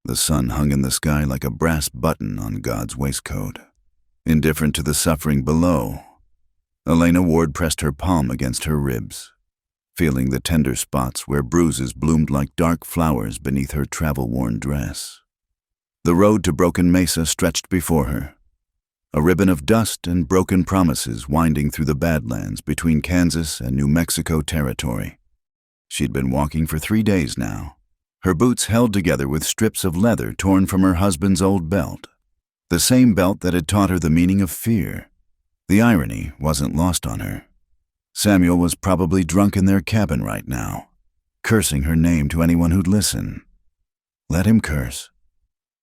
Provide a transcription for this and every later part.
The sun hung in the sky like a brass button on God's waistcoat. Indifferent to the suffering below, Elena Ward pressed her palm against her ribs, feeling the tender spots where bruises bloomed like dark flowers beneath her travel-worn dress. The road to Broken Mesa stretched before her, a ribbon of dust and broken promises winding through the Badlands between Kansas and New Mexico territory. She'd been walking for 3 days now, her boots held together with strips of leather torn from her husband's old belt, the same belt that had taught her the meaning of fear. The irony wasn't lost on her. Samuel was probably drunk in their cabin right now, cursing her name to anyone who'd listen. Let him curse.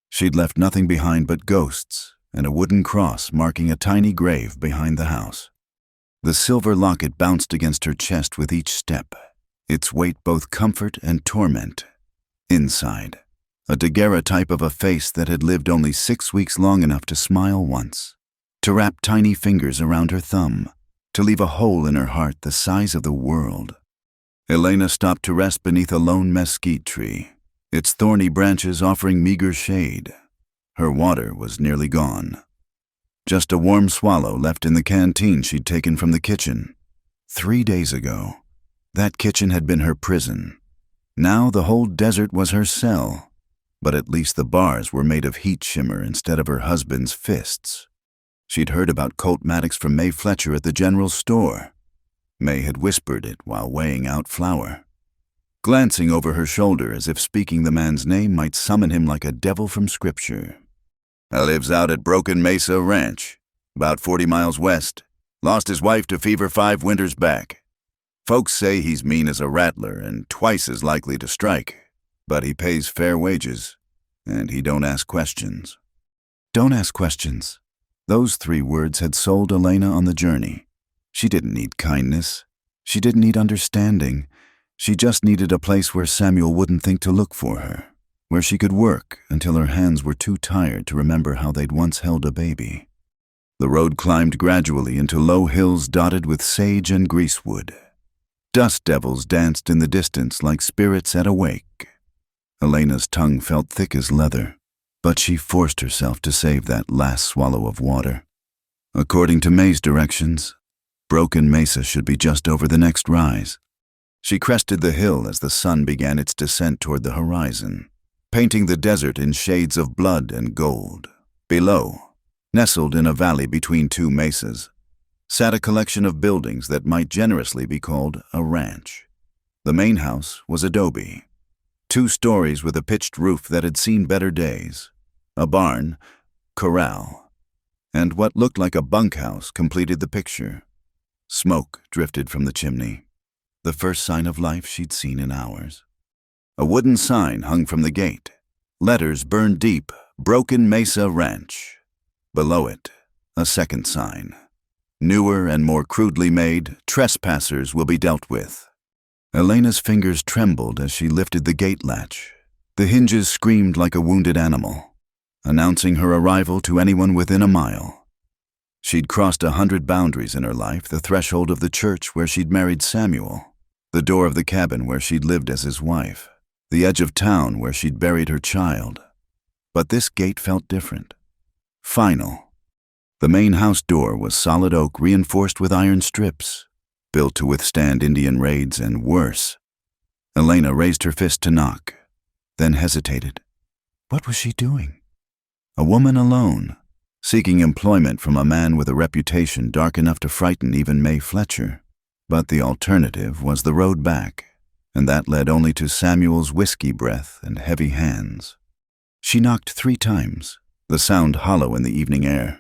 She'd left nothing behind but ghosts and a wooden cross marking a tiny grave behind the house. The silver locket bounced against her chest with each step, its weight both comfort and torment. Inside, a daguerreotype of a face that had lived only 6 weeks long enough to smile once, to wrap tiny fingers around her thumb, to leave a hole in her heart the size of the world. Elena stopped to rest beneath a lone mesquite tree, its thorny branches offering meager shade. Her water was nearly gone. Just a warm swallow left in the canteen she'd taken from the kitchen. 3 days ago, that kitchen had been her prison. Now the whole desert was her cell, but at least the bars were made of heat shimmer instead of her husband's fists. She'd heard about Colt Maddox from May Fletcher at the general store. May had whispered it while weighing out flour. Glancing over her shoulder as if speaking the man's name might summon him like a devil from scripture. "I lives out at Broken Mesa Ranch, about 40 miles west. Lost his wife to fever 5 winters back. Folks say he's mean as a rattler and twice as likely to strike, but he pays fair wages, and he don't ask questions." Don't ask questions. Those 3 words had sold Elena on the journey. She didn't need kindness. She didn't need understanding. She just needed a place where Samuel wouldn't think to look for her, where she could work until her hands were too tired to remember how they'd once held a baby. The road climbed gradually into low hills dotted with sage and greasewood. Dust devils danced in the distance like spirits at a wake. Elena's tongue felt thick as leather, but she forced herself to save that last swallow of water. According to May's directions, Broken Mesa should be just over the next rise. She crested the hill as the sun began its descent toward the horizon, painting the desert in shades of blood and gold. Below, nestled in a valley between 2 mesas, sat a collection of buildings that might generously be called a ranch. The main house was adobe, 2 stories with a pitched roof that had seen better days, a barn, corral, and what looked like a bunkhouse completed the picture. Smoke drifted from the chimney, the first sign of life she'd seen in hours. A wooden sign hung from the gate, letters burned deep, Broken Mesa Ranch. Below it, a second sign, newer and more crudely made, trespassers will be dealt with. Elena's fingers trembled as she lifted the gate latch. The hinges screamed like a wounded animal, announcing her arrival to anyone within a mile. She'd crossed 100 boundaries in her life, the threshold of the church where she'd married Samuel, the door of the cabin where she'd lived as his wife, the edge of town where she'd buried her child. But this gate felt different. Final. The main house door was solid oak reinforced with iron strips, built to withstand Indian raids and worse. Elena raised her fist to knock, then hesitated. What was she doing? A woman alone, seeking employment from a man with a reputation dark enough to frighten even May Fletcher. But the alternative was the road back, and that led only to Samuel's whiskey breath and heavy hands. She knocked 3 times, the sound hollow in the evening air.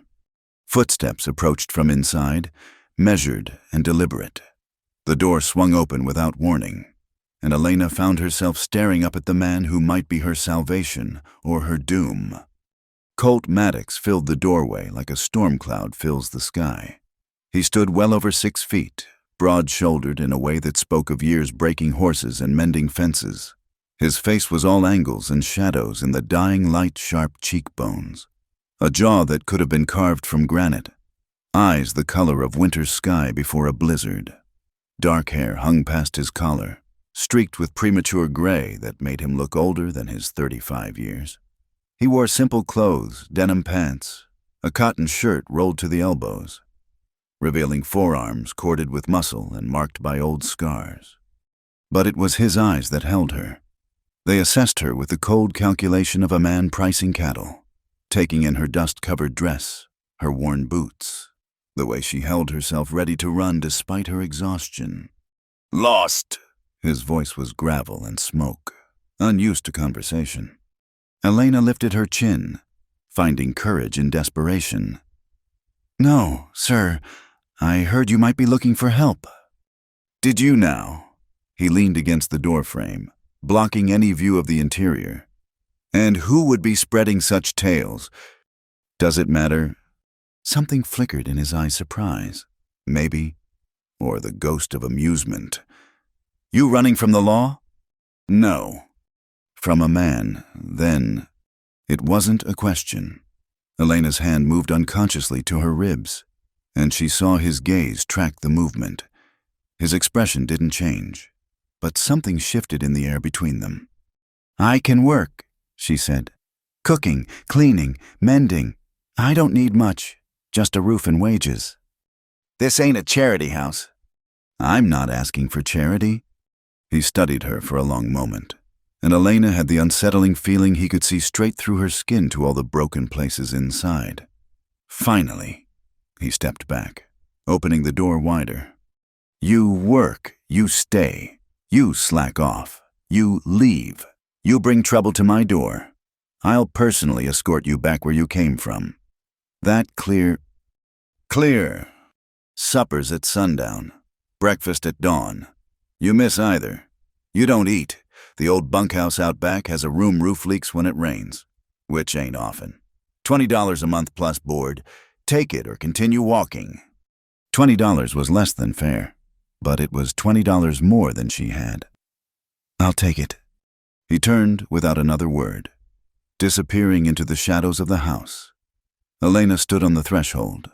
Footsteps approached from inside, measured and deliberate. The door swung open without warning, and Elena found herself staring up at the man who might be her salvation or her doom. Colt Maddox filled the doorway like a storm cloud fills the sky. He stood well over 6 feet, broad-shouldered in a way that spoke of years breaking horses and mending fences. His face was all angles and shadows in the dying light sharp cheekbones. A jaw that could have been carved from granite. Eyes the color of winter's sky before a blizzard. Dark hair hung past his collar, streaked with premature gray that made him look older than his 35 years. He wore simple clothes, denim pants, a cotton shirt rolled to the elbows, revealing forearms corded with muscle and marked by old scars. But it was his eyes that held her. They assessed her with the cold calculation of a man pricing cattle, taking in her dust-covered dress, her worn boots, the way she held herself ready to run despite her exhaustion. "Lost!" His voice was gravel and smoke, unused to conversation. Elena lifted her chin, finding courage in desperation. "No, sir. I heard you might be looking for help." "Did you now?" He leaned against the doorframe, blocking any view of the interior. "And who would be spreading such tales? Does it matter?" Something flickered in his eyes' surprise. Maybe, or the ghost of amusement. "You running from the law?" "No." From a man, then. It wasn't a question. Elena's hand moved unconsciously to her ribs, and she saw his gaze track the movement. His expression didn't change, but something shifted in the air between them. "I can work," she said. "Cooking, cleaning, mending. I don't need much, just a roof and wages." "This ain't a charity house." "I'm not asking for charity." He studied her for a long moment, and Elena had the unsettling feeling he could see straight through her skin to all the broken places inside. Finally, he stepped back, opening the door wider. "You work, you stay, you slack off, you leave, you bring trouble to my door. I'll personally escort you back where you came from. That clear?" "Clear. Supper's at sundown, breakfast at dawn. You miss either. You don't eat. The old bunkhouse out back has a room roof leaks when it rains, which ain't often. $20 a month plus board. Take it or continue walking." $20 was less than fair, but it was $20 more than she had. "I'll take it." He turned without another word, disappearing into the shadows of the house. Elena stood on the threshold,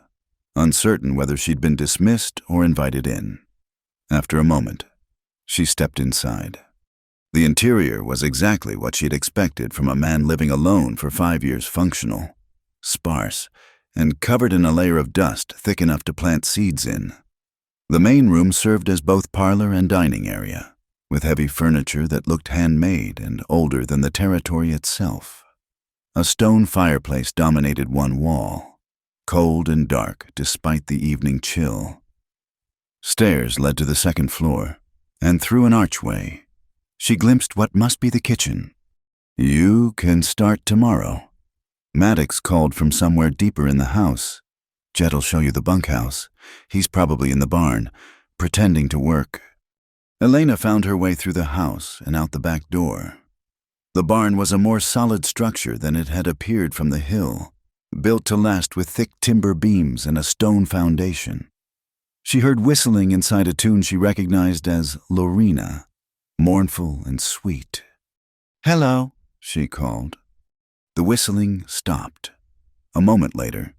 uncertain whether she'd been dismissed or invited in. After a moment, she stepped inside. The interior was exactly what she'd expected from a man living alone for 5 years, functional, sparse, and covered in a layer of dust thick enough to plant seeds in. The main room served as both parlor and dining area, with heavy furniture that looked handmade and older than the territory itself. A stone fireplace dominated one wall, cold and dark despite the evening chill. Stairs led to the second floor, and through an archway, she glimpsed what must be the kitchen. "You can start tomorrow." Maddox called from somewhere deeper in the house. "Jed'll show you the bunkhouse. He's probably in the barn, pretending to work." Elena found her way through the house and out the back door. The barn was a more solid structure than it had appeared from the hill, built to last with thick timber beams and a stone foundation. She heard whistling inside a tune she recognized as Lorena, mournful and sweet. "Hello," she called. The whistling stopped. A moment later,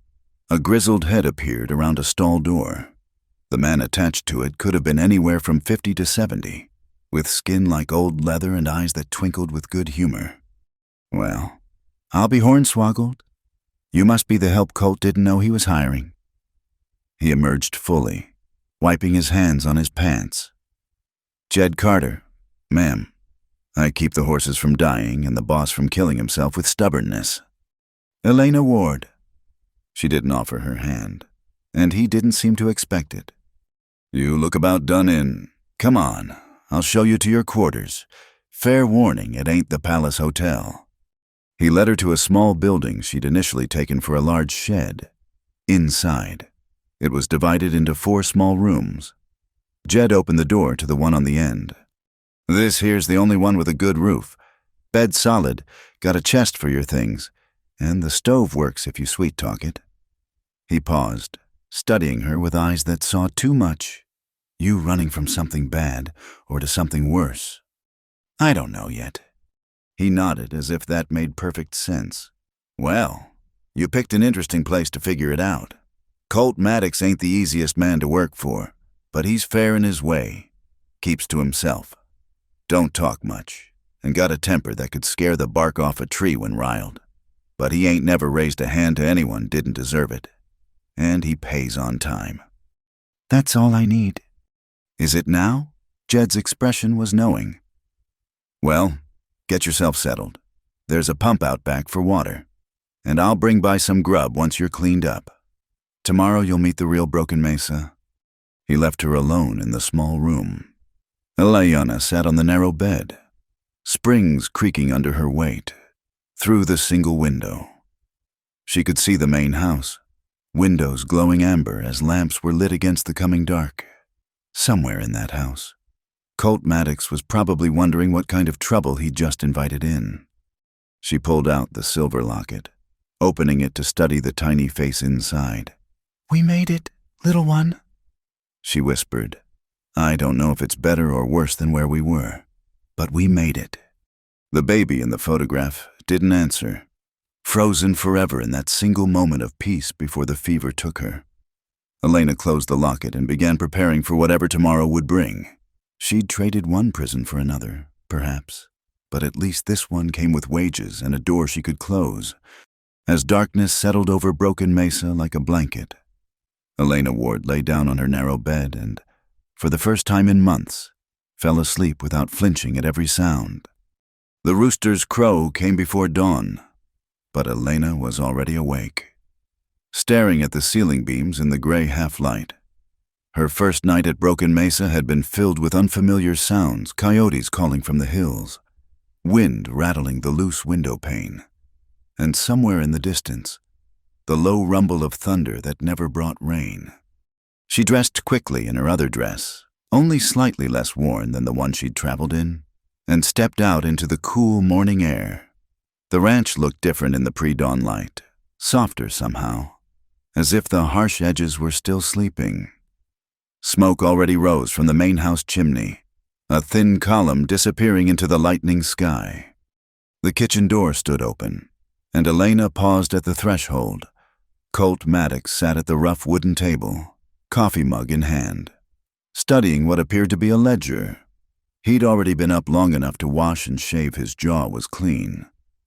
a grizzled head appeared around a stall door. The man attached to it could have been anywhere from 50 to 70, with skin like old leather and eyes that twinkled with good humor. "Well, I'll be hornswoggled. You must be the help Colt didn't know he was hiring." He emerged fully, wiping his hands on his pants. "Jed Carter, ma'am. I keep the horses from dying and the boss from killing himself with stubbornness." "Elena Ward." She didn't offer her hand, and he didn't seem to expect it. "You look about done in. Come on, I'll show you to your quarters. Fair warning, it ain't the Palace Hotel." He led her to a small building she'd initially taken for a large shed. Inside, it was divided into 4 small rooms. Jed opened the door to the one on the end. "This here's the only one with a good roof. Bed solid, got a chest for your things, and the stove works if you sweet-talk it." He paused, studying her with eyes that saw too much. "You running from something bad, or to something worse?" "I don't know yet." He nodded as if that made perfect sense. "Well, you picked an interesting place to figure it out. Colt Maddox ain't the easiest man to work for, but he's fair in his way. Keeps to himself. Don't talk much, and got a temper that could scare the bark off a tree when riled. but he ain't never raised a hand to anyone didn't deserve it. And he pays on time. That's all I need. Is it now? Jed's expression was knowing. Well, get yourself settled. There's a pump out back for water. And I'll bring by some grub once you're cleaned up. Tomorrow you'll meet the real Broken Mesa. He left her alone in the small room. Elena sat on the narrow bed, springs creaking under her weight, through the single window. She could see the main house, windows glowing amber as lamps were lit against the coming dark. Somewhere in that house, Colt Maddox was probably wondering what kind of trouble he'd just invited in. She pulled out the silver locket, opening it to study the tiny face inside. We made it, little one, she whispered. I don't know if it's better or worse than where we were, but we made it. The baby in the photograph didn't answer, frozen forever in that single moment of peace before the fever took her. Elena closed the locket and began preparing for whatever tomorrow would bring. She'd traded one prison for another, perhaps, but at least this one came with wages and a door she could close. As darkness settled over Broken Mesa like a blanket, Elena Ward lay down on her narrow bed and, for the first time in months, fell asleep without flinching at every sound. The rooster's crow came before dawn, but Elena was already awake, staring at the ceiling beams in the gray half-light. Her first night at Broken Mesa had been filled with unfamiliar sounds, coyotes calling from the hills, wind rattling the loose window pane, and somewhere in the distance, the low rumble of thunder that never brought rain. She dressed quickly in her other dress, only slightly less worn than the one she'd traveled in, and stepped out into the cool morning air. The ranch looked different in the pre-dawn light, softer somehow, as if the harsh edges were still sleeping. Smoke already rose from the main house chimney, a thin column disappearing into the lightening sky. The kitchen door stood open, and Elena paused at the threshold. Colt Maddox sat at the rough wooden table, coffee mug in hand, studying what appeared to be a ledger. He'd already been up long enough to wash and shave. His jaw was clean,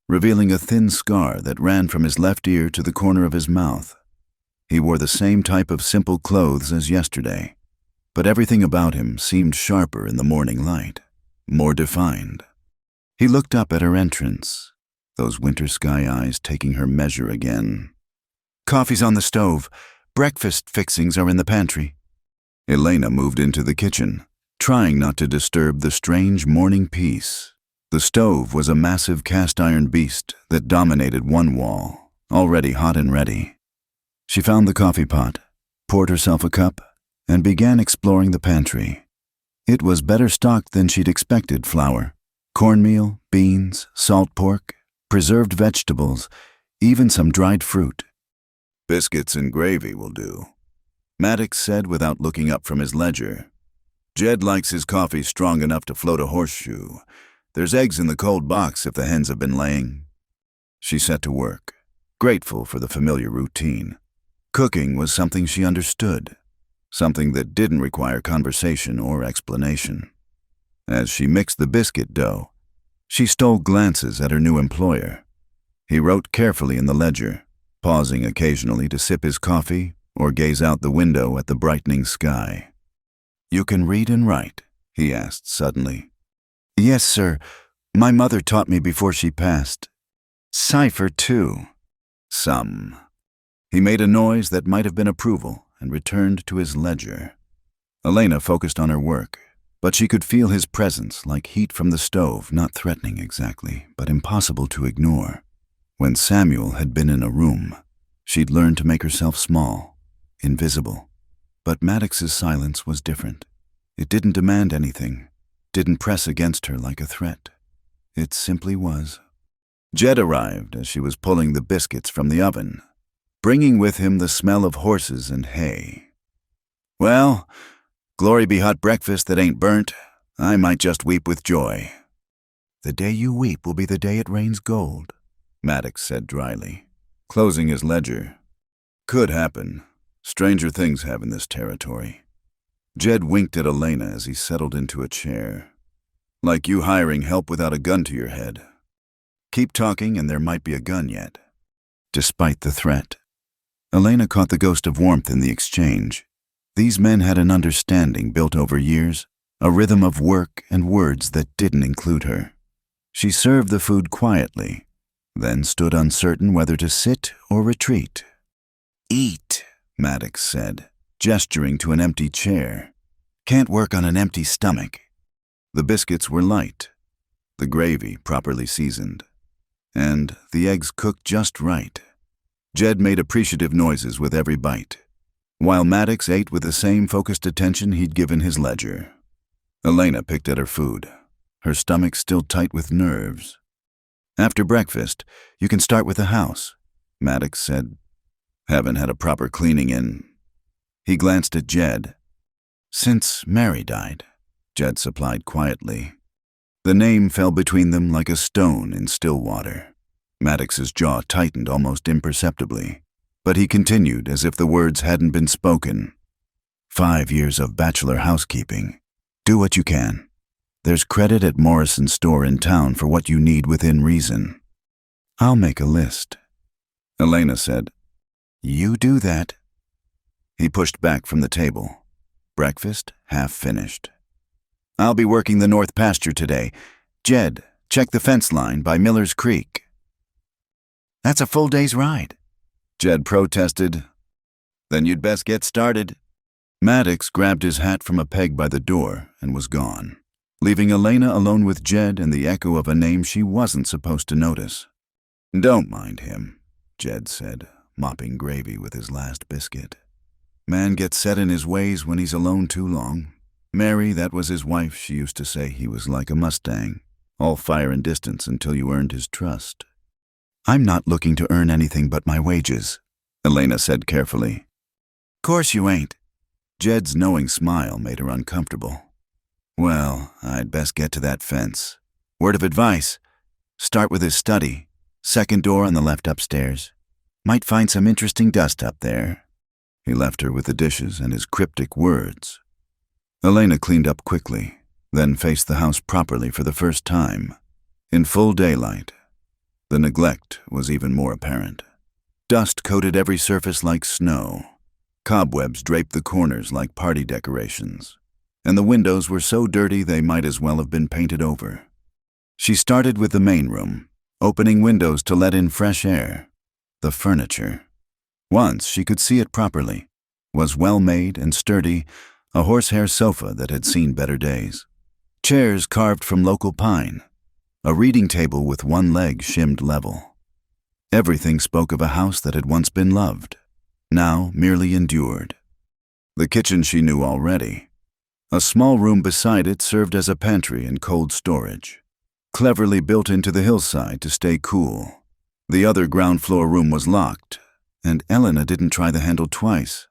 revealing a thin scar that ran from his left ear to the corner of his mouth. He wore the same type of simple clothes as yesterday, but everything about him seemed sharper in the morning light, more defined. He looked up at her entrance, those winter sky eyes taking her measure again. Coffee's on the stove. Breakfast fixings are in the pantry. Elena moved into the kitchen, trying not to disturb the strange morning peace. The stove was a massive cast-iron beast that dominated one wall, already hot and ready. She found the coffee pot, poured herself a cup, and began exploring the pantry. It was better stocked than she'd expected: flour, cornmeal, beans, salt pork, preserved vegetables, even some dried fruit. Biscuits and gravy will do, Maddox said without looking up from his ledger. Jed likes his coffee strong enough to float a horseshoe. There's eggs in the cold box if the hens have been laying. She set to work, grateful for the familiar routine. Cooking was something she understood, something that didn't require conversation or explanation. As she mixed the biscuit dough, she stole glances at her new employer. He wrote carefully in the ledger, pausing occasionally to sip his coffee or gaze out the window at the brightening sky. You can read and write? He asked suddenly. Yes, sir. My mother taught me before she passed. Cipher, too. Some. He made a noise that might have been approval and returned to his ledger. Elena focused on her work, but she could feel his presence like heat from the stove, not threatening exactly, but impossible to ignore. When Samuel had been in a room, she'd learned to make herself small, invisible. But Maddox's silence was different. It didn't demand anything, didn't press against her like a threat. It simply was. Jed arrived as she was pulling the biscuits from the oven, bringing with him the smell of horses and hay. Well, glory be hot breakfast that ain't burnt. I might just weep with joy. The day you weep will be the day it rains gold, Maddox said dryly, closing his ledger. Could happen. Stranger things have in this territory. Jed winked at Elena as he settled into a chair. Like you hiring help without a gun to your head. Keep talking and there might be a gun yet. despite the threat. Elena caught the ghost of warmth in the exchange. These men had an understanding built over years, a rhythm of work and words that didn't include her. She served the food quietly, then stood uncertain whether to sit or retreat. "Eat," Maddox said, gesturing to an empty chair. "Can't work on an empty stomach." The biscuits were light, the gravy properly seasoned, and the eggs cooked just right. Jed made appreciative noises with every bite, while Maddox ate with the same focused attention he'd given his ledger. Elena picked at her food, her stomach still tight with nerves. "After breakfast, you can start with the house," Maddox said. "Haven't had a proper cleaning in." He glanced at Jed. "Since Mary died," Jed supplied quietly. The name fell between them like a stone in still water. Maddox's jaw tightened almost imperceptibly, but he continued as if the words hadn't been spoken. 5 years of bachelor housekeeping. Do what you can. There's credit at Morrison's store in town for what you need within reason. I'll make a list." Elena said, "You do that." He pushed back from the table. Breakfast half finished. "I'll be working the north pasture today. Jed, check the fence line by Miller's Creek." "That's a full day's ride," Jed protested. "Then you'd best get started." Maddox grabbed his hat from a peg by the door and was gone, leaving Elena alone with Jed and the echo of a name she wasn't supposed to notice. "Don't mind him," Jed said, mopping gravy with his last biscuit. "Man gets set in his ways when he's alone too long. Mary, that was his wife, she used to say he was like a Mustang, all fire and distance until you earned his trust." "I'm not looking to earn anything but my wages," Elena said carefully. "Course you ain't." Jed's knowing smile made her uncomfortable. "Well, I'd best get to that fence. Word of advice, start with his study, second door on the left upstairs. Might find some interesting dust up there." He left her with the dishes and his cryptic words. Elena cleaned up quickly, then faced the house properly for the first time. In full daylight, the neglect was even more apparent. Dust coated every surface like snow. Cobwebs draped the corners like party decorations, and the windows were so dirty they might as well have been painted over. She started with the main room, opening windows to let in fresh air. The furniture, once she could see it properly, was well made and sturdy, a horsehair sofa that had seen better days. Chairs carved from local pine, a reading table with one leg shimmed level. Everything spoke of a house that had once been loved, now merely endured. The kitchen she knew already. A small room beside it served as a pantry and cold storage, cleverly built into the hillside to stay cool. The other ground floor room was locked, and Elena didn't try the handle twice.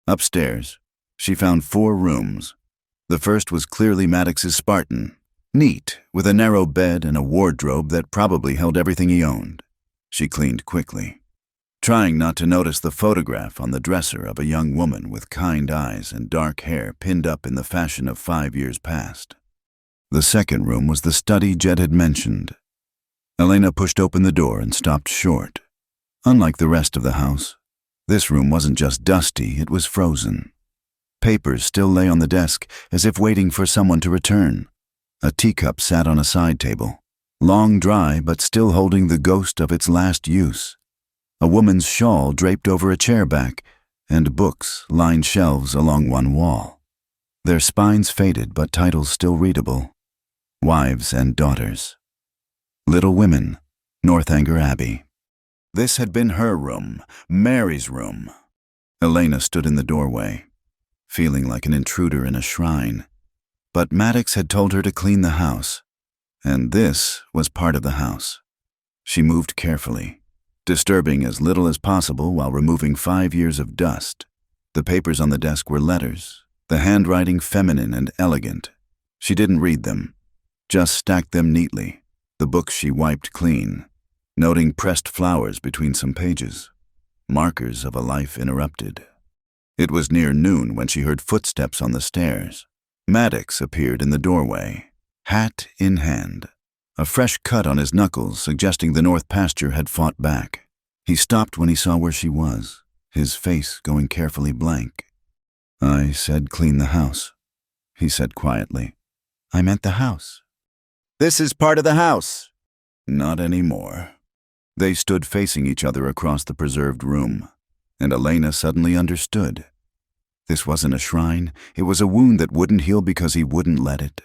Upstairs, she found 4 rooms. The first was clearly Maddox's Spartan, neat, with a narrow bed and a wardrobe that probably held everything he owned. She cleaned quickly, trying not to notice the photograph on the dresser of a young woman with kind eyes and dark hair pinned up in the fashion of 5 years past. The second room was the study Jed had mentioned. Elena pushed open the door and stopped short. Unlike the rest of the house, this room wasn't just dusty, it was frozen. Papers still lay on the desk, as if waiting for someone to return. A teacup sat on a side table, long dry but still holding the ghost of its last use. A woman's shawl draped over a chair back, and books lined shelves along one wall. Their spines faded but titles still readable. Wives and Daughters. Little Women, Northanger Abbey. This had been her room, Mary's room. Elena stood in the doorway, feeling like an intruder in a shrine. But Maddox had told her to clean the house, and this was part of the house. She moved carefully, disturbing as little as possible while removing 5 years of dust. The papers on the desk were letters, the handwriting feminine and elegant. She didn't read them, just stacked them neatly. The books she wiped clean, noting pressed flowers between some pages, markers of a life interrupted. It was near noon when she heard footsteps on the stairs. Maddox appeared in the doorway, hat in hand, a fresh cut on his knuckles suggesting the north pasture had fought back. He stopped when he saw where she was, his face going carefully blank. "I said clean the house," he said quietly. I meant the house. "This is part of the house." "Not anymore." They stood facing each other across the preserved room, and Elena suddenly understood. This wasn't a shrine, it was a wound that wouldn't heal because he wouldn't let it.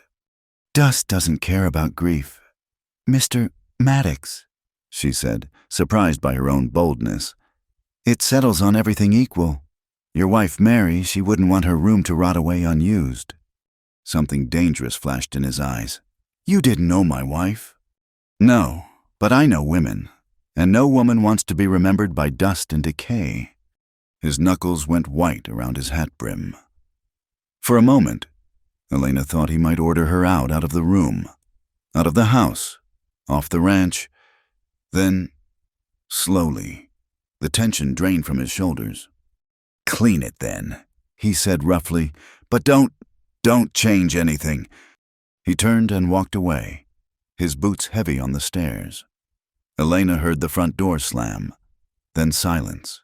Dust doesn't care about grief. Mr. Maddox, she said, surprised by her own boldness. It settles on everything equal. Your wife Mary, she wouldn't want her room to rot away unused. Something dangerous flashed in his eyes. You didn't know my wife. No, but I know women, and no woman wants to be remembered by dust and decay. His knuckles went white around his hat brim. For a moment, Elena thought he might order her out of the room, out of the house, off the ranch. Then, slowly, the tension drained from his shoulders. "Clean it then," he said roughly, "but don't change anything." He turned and walked away, his boots heavy on the stairs. Elena heard the front door slam, then silence.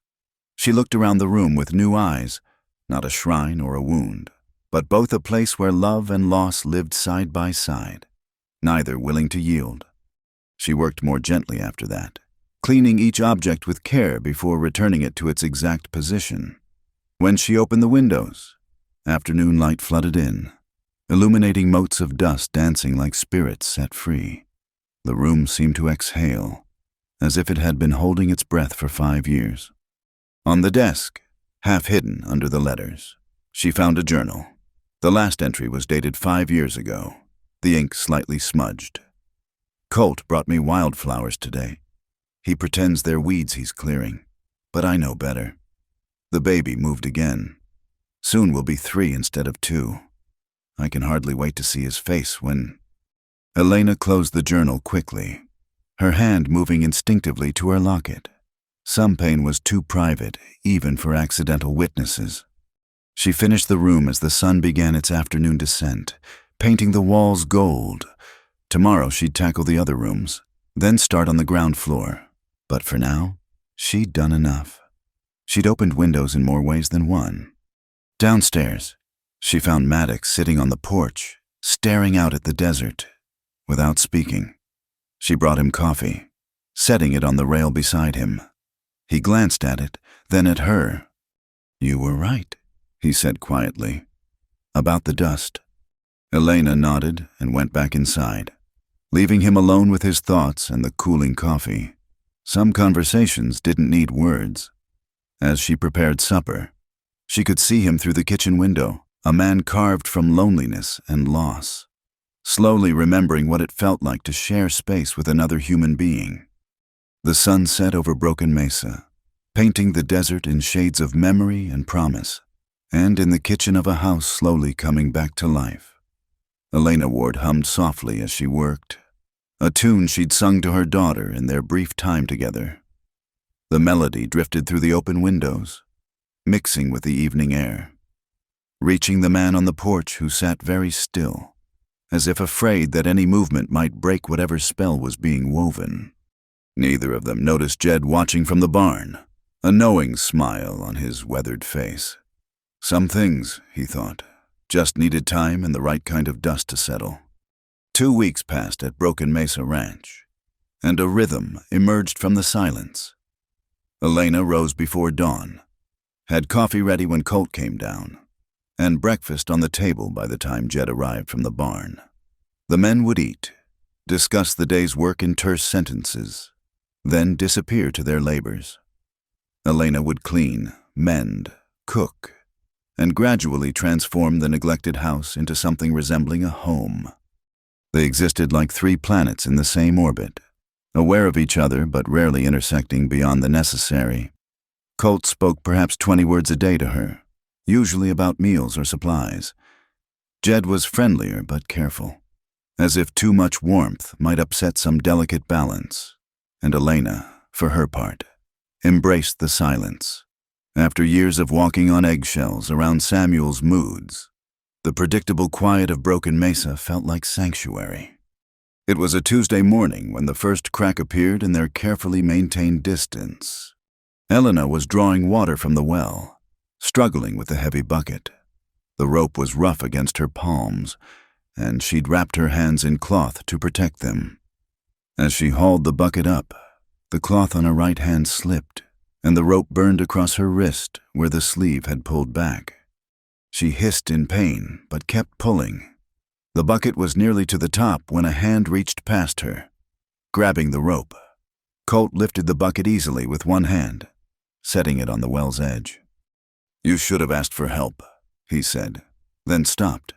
She looked around the room with new eyes, not a shrine or a wound, but both a place where love and loss lived side by side, neither willing to yield. She worked more gently after that, cleaning each object with care before returning it to its exact position. When she opened the windows, afternoon light flooded in, illuminating motes of dust dancing like spirits set free. The room seemed to exhale, as if it had been holding its breath for 5 years. On the desk, half hidden under the letters, she found a journal. The last entry was dated 5 years ago, the ink slightly smudged. "Colt brought me wildflowers today. He pretends they're weeds he's clearing, but I know better. The baby moved again. Soon will be 3 instead of 2. I can hardly wait to see his face when—" Elena closed the journal quickly, her hand moving instinctively to her locket. Some pain was too private, even for accidental witnesses. She finished the room as the sun began its afternoon descent, painting the walls gold. Tomorrow she'd tackle the other rooms, then start on the ground floor. But for now, she'd done enough. She'd opened windows in more ways than one. Downstairs, she found Maddox sitting on the porch, staring out at the desert, without speaking. She brought him coffee, setting it on the rail beside him. He glanced at it, then at her. "You were right," he said quietly, "about the dust." Elena nodded and went back inside, leaving him alone with his thoughts and the cooling coffee. Some conversations didn't need words. As she prepared supper, she could see him through the kitchen window, a man carved from loneliness and loss, slowly remembering what it felt like to share space with another human being. The sun set over Broken Mesa, painting the desert in shades of memory and promise, and in the kitchen of a house slowly coming back to life. Elena Ward hummed softly as she worked, a tune she'd sung to her daughter in their brief time together. The melody drifted through the open windows, mixing with the evening air, reaching the man on the porch who sat very still, as if afraid that any movement might break whatever spell was being woven. Neither of them noticed Jed watching from the barn, a knowing smile on his weathered face. Some things, he thought, just needed time and the right kind of dust to settle. 2 weeks passed at Broken Mesa Ranch, and a rhythm emerged from the silence. Elena rose before dawn, had coffee ready when Colt came down, and breakfast on the table by the time Jed arrived from the barn. The men would eat, discuss the day's work in terse sentences, then disappear to their labors. Elena would clean, mend, cook, and gradually transform the neglected house into something resembling a home. They existed like 3 planets in the same orbit, aware of each other but rarely intersecting beyond the necessary. Colt spoke perhaps 20 words a day to her, usually about meals or supplies. Jed was friendlier but careful, as if too much warmth might upset some delicate balance. And Elena, for her part, embraced the silence. After years of walking on eggshells around Samuel's moods, the predictable quiet of Broken Mesa felt like sanctuary. It was a Tuesday morning when the first crack appeared in their carefully maintained distance. Elena was drawing water from the well, struggling with the heavy bucket. The rope was rough against her palms, and she'd wrapped her hands in cloth to protect them. As she hauled the bucket up, the cloth on her right hand slipped, and the rope burned across her wrist where the sleeve had pulled back. She hissed in pain, but kept pulling. The bucket was nearly to the top when a hand reached past her, grabbing the rope. Colt lifted the bucket easily with one hand, setting it on the well's edge. "You should have asked for help," he said, then stopped.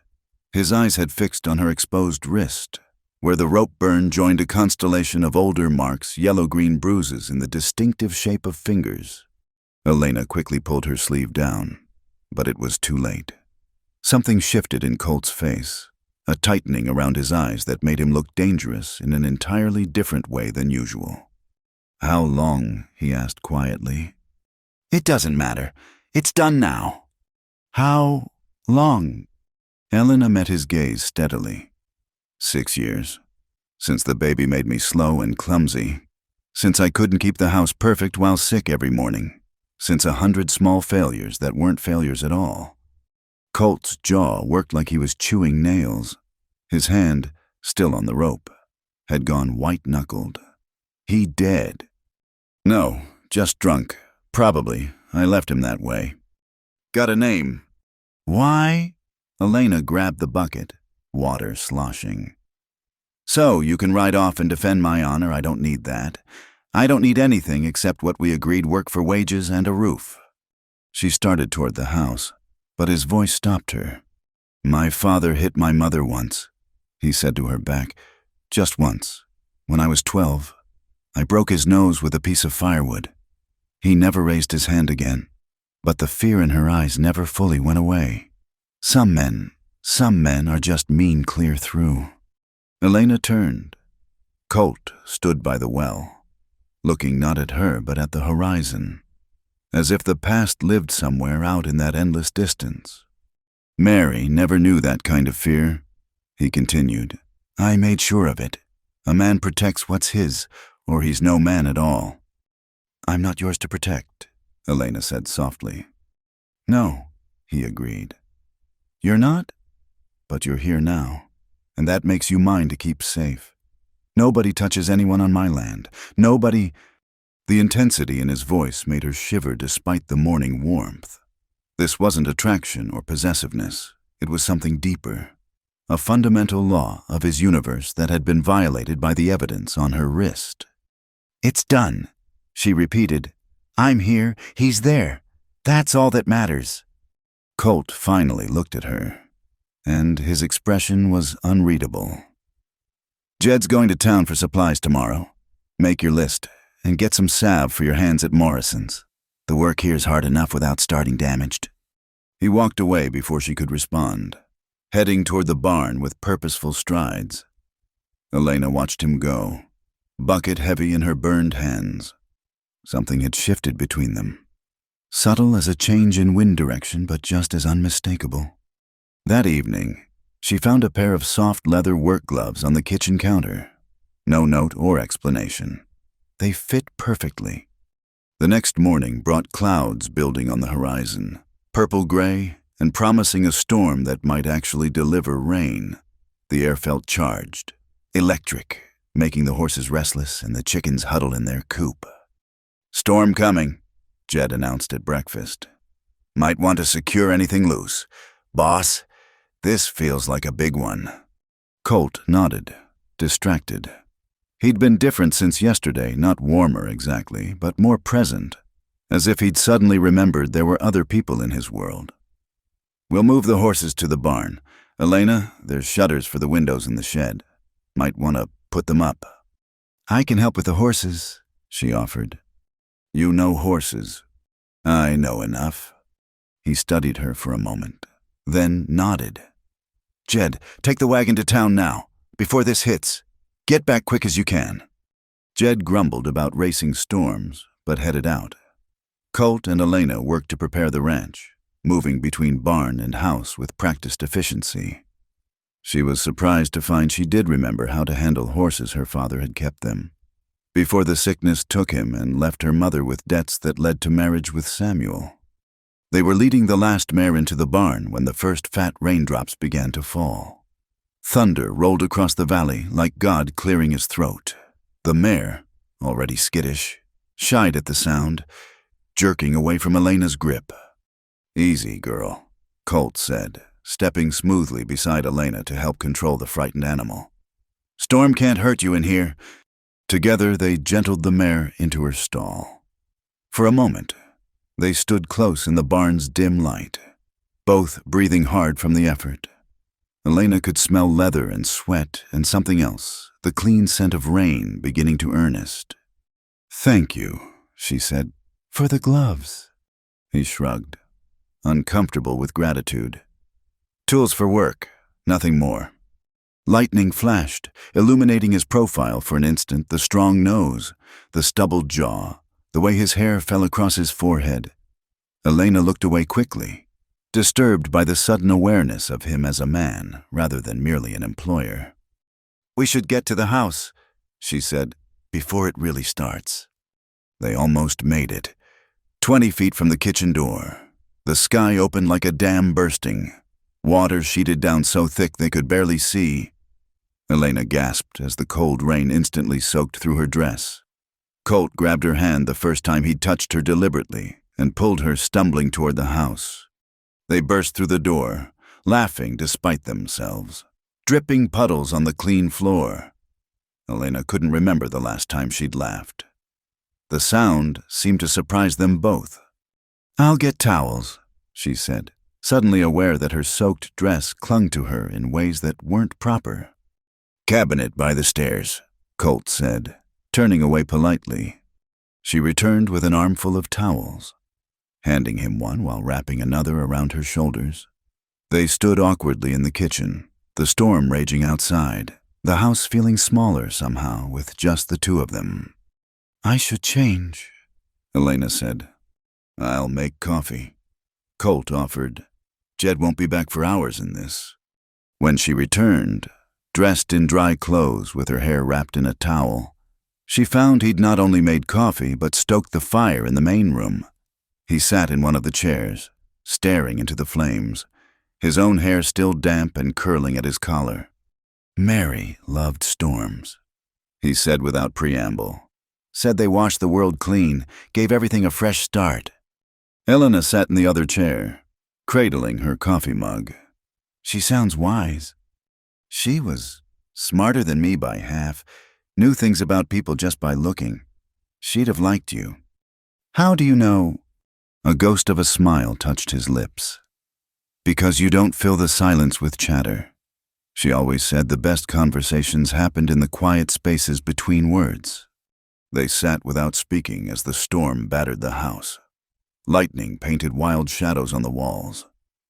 His eyes had fixed on her exposed wrist, where the rope burn joined a constellation of older marks, yellow-green bruises in the distinctive shape of fingers. Elena quickly pulled her sleeve down, but it was too late. Something shifted in Colt's face, a tightening around his eyes that made him look dangerous in an entirely different way than usual. "How long?" he asked quietly. "It doesn't matter. It's done now." "How long?" Elena met his gaze steadily. 6 years. Since the baby made me slow and clumsy. Since I couldn't keep the house perfect while sick every morning. Since 100 small failures that weren't failures at all. Colt's jaw worked like he was chewing nails. His hand, still on the rope, had gone white-knuckled. "He dead?" "No, just drunk. Probably. I left him that way." "Got a name?" "Why?" Elena grabbed the bucket, water sloshing. "So you can ride off and defend my honor. I don't need that. I don't need anything except what we agreed: work for wages and a roof." She started toward the house, but his voice stopped her. "My father hit my mother once," he said to her back. "Just once. When I was 12. I broke his nose with a piece of firewood. He never raised his hand again, but the fear in her eyes never fully went away. Some men are just mean clear through." Elena turned. Colt stood by the well, looking not at her but at the horizon, as if the past lived somewhere out in that endless distance. "Mary never knew that kind of fear," he continued. "I made sure of it. A man protects what's his, or he's no man at all." "I'm not yours to protect," Elena said softly. "No," he agreed. "You're not? But you're here now, and that makes you mine to keep safe. Nobody touches anyone on my land. Nobody—" The intensity in his voice made her shiver despite the morning warmth. This wasn't attraction or possessiveness. It was something deeper. A fundamental law of his universe that had been violated by the evidence on her wrist. "It's done," she repeated. "I'm here, he's there. That's all that matters." Colt finally looked at her, and his expression was unreadable. "Jed's going to town for supplies tomorrow. Make your list, and get some salve for your hands at Morrison's. The work here's hard enough without starting damaged." He walked away before she could respond, heading toward the barn with purposeful strides. Elena watched him go, bucket heavy in her burned hands. Something had shifted between them. Subtle as a change in wind direction, but just as unmistakable. That evening, she found a pair of soft leather work gloves on the kitchen counter. No note or explanation. They fit perfectly. The next morning brought clouds building on the horizon, purple-gray, and promising a storm that might actually deliver rain. The air felt charged, electric, making the horses restless and the chickens huddle in their coop. "Storm coming," Jed announced at breakfast. "Might want to secure anything loose. Boss, this feels like a big one." Colt nodded, distracted. He'd been different since yesterday, not warmer exactly, but more present, as if he'd suddenly remembered there were other people in his world. "We'll move the horses to the barn. Elena, there's shutters for the windows in the shed. Might want to put them up." "I can help with the horses," she offered. "You know horses." "I know enough." He studied her for a moment, then nodded. "Jed, take the wagon to town now, before this hits. Get back quick as you can." Jed grumbled about racing storms, but headed out. Colt and Elena worked to prepare the ranch, moving between barn and house with practiced efficiency. She was surprised to find she did remember how to handle horses her father had kept them, before the sickness took him and left her mother with debts that led to marriage with Samuel. They were leading the last mare into the barn when the first fat raindrops began to fall. Thunder rolled across the valley like God clearing his throat. The mare, already skittish, shied at the sound, jerking away from Elena's grip. "Easy, girl," Colt said, stepping smoothly beside Elena to help control the frightened animal. "Storm can't hurt you in here." Together they gentled the mare into her stall. For a moment, they stood close in the barn's dim light, both breathing hard from the effort. Elena could smell leather and sweat and something else, the clean scent of rain beginning to earnest. "Thank you," she said. "For the gloves." He shrugged, uncomfortable with gratitude. "Tools for work, nothing more." Lightning flashed, illuminating his profile for an instant, the strong nose, the stubbled jaw, the way his hair fell across his forehead. Elena looked away quickly, disturbed by the sudden awareness of him as a man rather than merely an employer. "We should get to the house," she said, "before it really starts." They almost made it. 20 feet from the kitchen door, the sky opened like a dam bursting. Water sheeted down so thick they could barely see. Elena gasped as the cold rain instantly soaked through her dress. Colt grabbed her hand the first time he'd touched her deliberately and pulled her stumbling toward the house. They burst through the door, laughing despite themselves, dripping puddles on the clean floor. Elena couldn't remember the last time she'd laughed. The sound seemed to surprise them both. "I'll get towels," she said, suddenly aware that her soaked dress clung to her in ways that weren't proper. "Cabinet by the stairs," Colt said, turning away politely. She returned with an armful of towels, handing him one while wrapping another around her shoulders. They stood awkwardly in the kitchen, the storm raging outside, the house feeling smaller somehow with just the two of them. "I should change," Elena said. "I'll make coffee," Colt offered. "Jed won't be back for hours in this." When she returned, dressed in dry clothes with her hair wrapped in a towel, she found he'd not only made coffee but stoked the fire in the main room. He sat in one of the chairs, staring into the flames, his own hair still damp and curling at his collar. "Mary loved storms," he said without preamble. "Said they washed the world clean, gave everything a fresh start." Elena sat in the other chair, cradling her coffee mug. "She sounds wise." "She was smarter than me by half, knew things about people just by looking. She'd have liked you." "How do you know?" A ghost of a smile touched his lips. "Because you don't fill the silence with chatter." She always said the best conversations happened in the quiet spaces between words. They sat without speaking as the storm battered the house. Lightning painted wild shadows on the walls,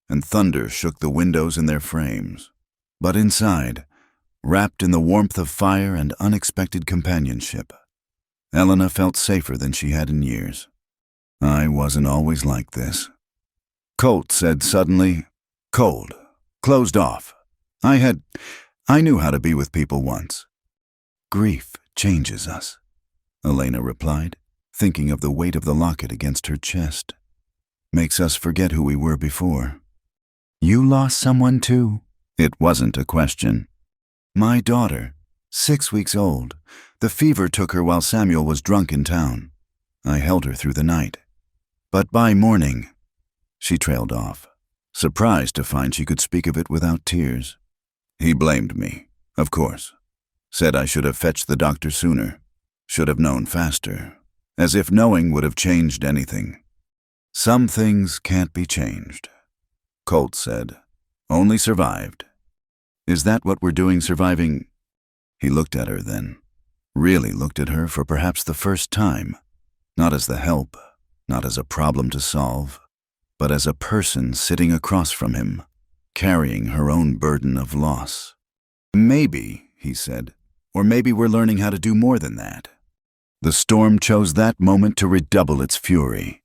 and thunder shook the windows in their frames. But inside, wrapped in the warmth of fire and unexpected companionship, Elena felt safer than she had in years. "I wasn't always like this," Colt said suddenly, cold, closed off. I knew how to be with people once." "Grief changes us," Elena replied, thinking of the weight of the locket against her chest. "Makes us forget who we were before." "You lost someone too?" It wasn't a question. "My daughter, 6 weeks old. The fever took her while Samuel was drunk in town. I held her through the night. But by morning," she trailed off, surprised to find she could speak of it without tears. "He blamed me, of course. Said I should have fetched the doctor sooner, should have known faster, as if knowing would have changed anything." "Some things can't be changed," Colt said. "Only survived." "Is that what we're doing, surviving?" He looked at her then, really looked at her for perhaps the first time, not as the help, not as a problem to solve, but as a person sitting across from him, carrying her own burden of loss. "Maybe," he said, "or maybe we're learning how to do more than that." The storm chose that moment to redouble its fury,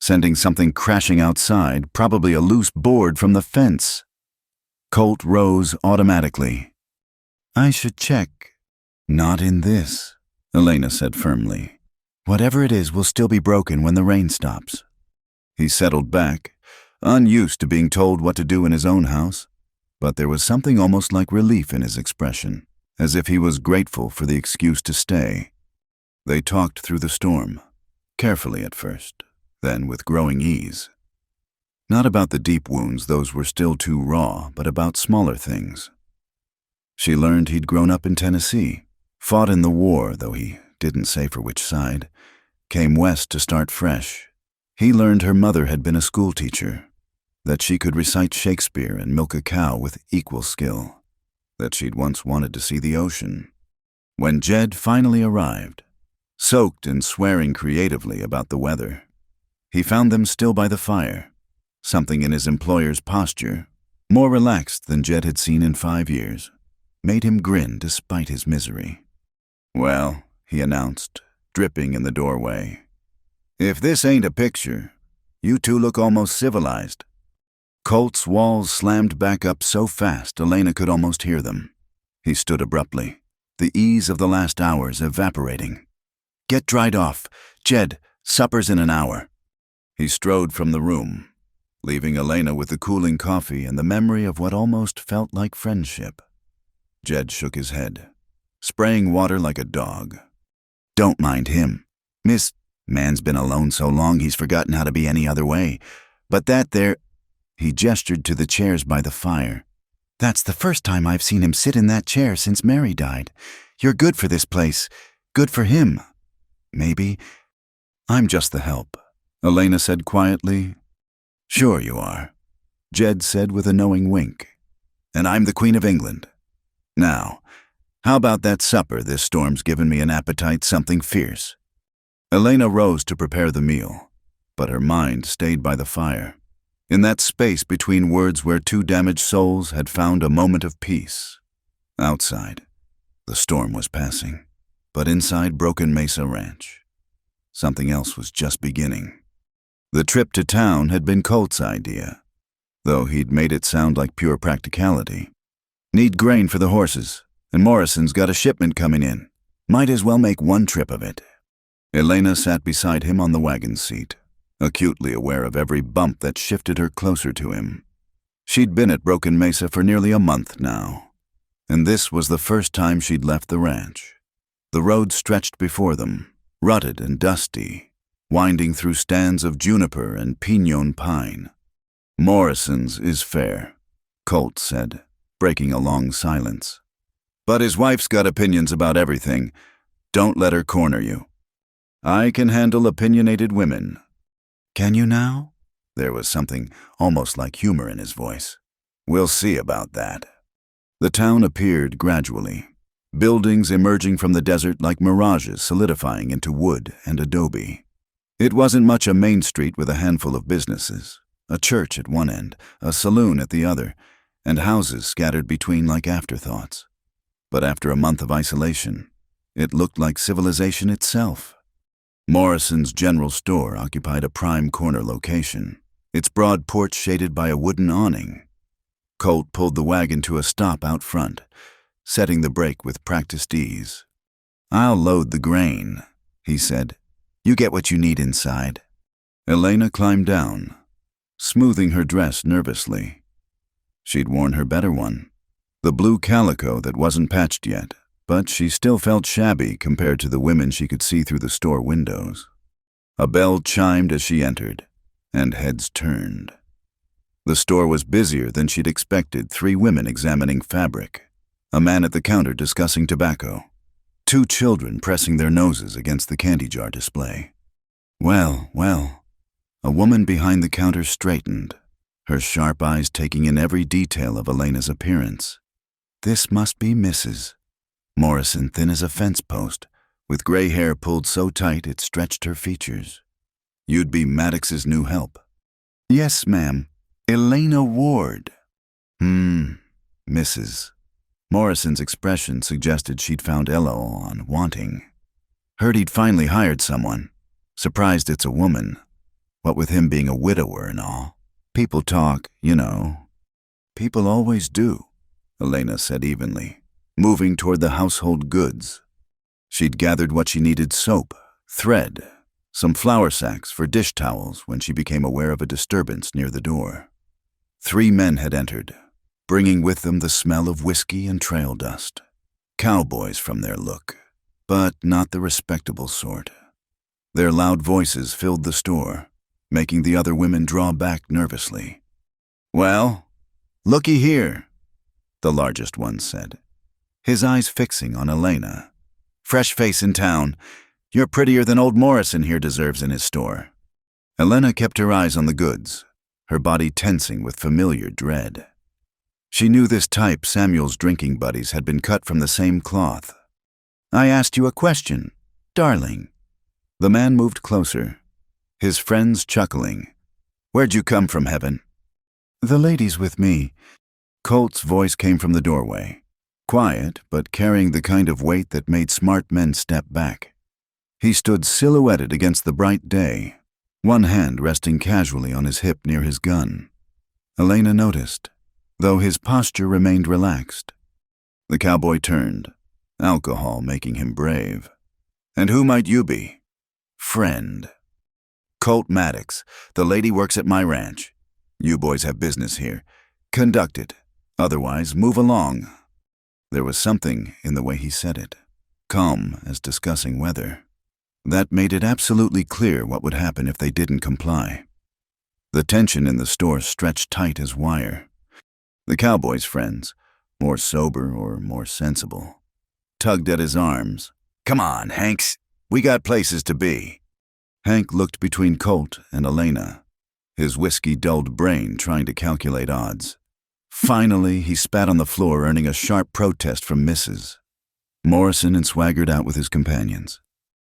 sending something crashing outside, probably a loose board from the fence. Colt rose automatically. I should check. Not in this, Elena said firmly. Whatever it is will still be broken when the rain stops. He settled back, unused to being told what to do in his own house, but there was something almost like relief in his expression, as if he was grateful for the excuse to stay. They talked through the storm, carefully at first, then with growing ease. Not about the deep wounds, those were still too raw, but about smaller things. She learned he'd grown up in Tennessee, fought in the war, though he didn't say for which side, came west to start fresh. He learned her mother had been a schoolteacher, that she could recite Shakespeare and milk a cow with equal skill, that she'd once wanted to see the ocean. When Jed finally arrived, soaked and swearing creatively about the weather, he found them still by the fire, something in his employer's posture, more relaxed than Jed had seen in 5 years, made him grin despite his misery. Well, he announced, dripping in the doorway, if this ain't a picture, you two look almost civilized. Colt's walls slammed back up so fast Elena could almost hear them. He stood abruptly, the ease of the last hours evaporating. Get dried off. Jed, supper's in an hour. He strode from the room, leaving Elena with the cooling coffee and the memory of what almost felt like friendship. Jed shook his head, spraying water like a dog. Don't mind him. Man's been alone so long he's forgotten how to be any other way. But that there... He gestured to the chairs by the fire. That's the first time I've seen him sit in that chair since Mary died. You're good for this place. Good for him. Maybe. I'm just the help, Elena said quietly. Sure you are, Jed said with a knowing wink. And I'm the Queen of England. Now, how about that supper? This storm's given me an appetite, something fierce. Elena rose to prepare the meal, but her mind stayed by the fire, in that space between words where two damaged souls had found a moment of peace. Outside, the storm was passing, but inside Broken Mesa Ranch, something else was just beginning. The trip to town had been Colt's idea, though he'd made it sound like pure practicality. Need grain for the horses, and Morrison's got a shipment coming in. Might as well make one trip of it. Elena sat beside him on the wagon seat, acutely aware of every bump that shifted her closer to him. She'd been at Broken Mesa for nearly a month now, and this was the first time she'd left the ranch. The road stretched before them, rutted and dusty, winding through stands of juniper and pinon pine. Morrison's is fair, Colt said, breaking a long silence. But his wife's got opinions about everything. Don't let her corner you. I can handle opinionated women. Can you now? There was something almost like humor in his voice. We'll see about that. The town appeared gradually, buildings emerging from the desert like mirages solidifying into wood and adobe. It wasn't much a main street with a handful of businesses, a church at one end, a saloon at the other, and houses scattered between like afterthoughts. But after a month of isolation, it looked like civilization itself. Morrison's general store occupied a prime corner location, its broad porch shaded by a wooden awning. Colt pulled the wagon to a stop out front, setting the brake with practiced ease. I'll load the grain, he said. You get what you need inside. Elena climbed down, smoothing her dress nervously. She'd worn her better one, the blue calico that wasn't patched yet, but she still felt shabby compared to the women she could see through the store windows. A bell chimed as she entered, and heads turned. The store was busier than she'd expected, 3 women examining fabric, a man at the counter discussing tobacco, 2 children pressing their noses against the candy jar display. Well, a woman behind the counter straightened, her sharp eyes taking in every detail of Elena's appearance. This must be Mrs. Morrison, thin as a fence post, with gray hair pulled so tight it stretched her features. You'd be Maddox's new help. Yes, ma'am. Elena Ward. Mrs. Morrison's expression suggested she'd found Ella on wanting. Heard he'd finally hired someone. Surprised it's a woman. What with him being a widower and all. People talk, you know. People always do, Elena said evenly, moving toward the household goods. She'd gathered what she needed: soap, thread, some flour sacks for dish towels when she became aware of a disturbance near the door. 3 men had entered, bringing with them the smell of whiskey and trail dust. Cowboys from their look, but not the respectable sort. Their loud voices filled the store, making the other women draw back nervously. "Well, looky here," the largest one said, his eyes fixing on Elena. "Fresh face in town. You're prettier than old Morrison here deserves in his store." Elena kept her eyes on the goods, her body tensing with familiar dread. She knew this type Samuel's drinking buddies had been cut from the same cloth. "I asked you a question, darling." The man moved closer, his friends chuckling. "Where'd you come from, Heaven?" "The lady's with me." Colt's voice came from the doorway, quiet but carrying the kind of weight that made smart men step back. He stood silhouetted against the bright day, one hand resting casually on his hip near his gun. Elena noticed, though his posture remained relaxed. The cowboy turned, alcohol making him brave. "And who might you be?" "Friend." "Colt Maddox. The lady works at my ranch. You boys have business here. Conduct it. Otherwise, move along." There was something in the way he said it, calm as discussing weather, that made it absolutely clear what would happen if they didn't comply. The tension in the store stretched tight as wire. The cowboy's friends, more sober or more sensible, tugged at his arms. "Come on, Hanks. We got places to be." Hank looked between Colt and Elena, his whiskey-dulled brain trying to calculate odds. Finally, he spat on the floor, earning a sharp protest from Mrs. Morrison, and swaggered out with his companions.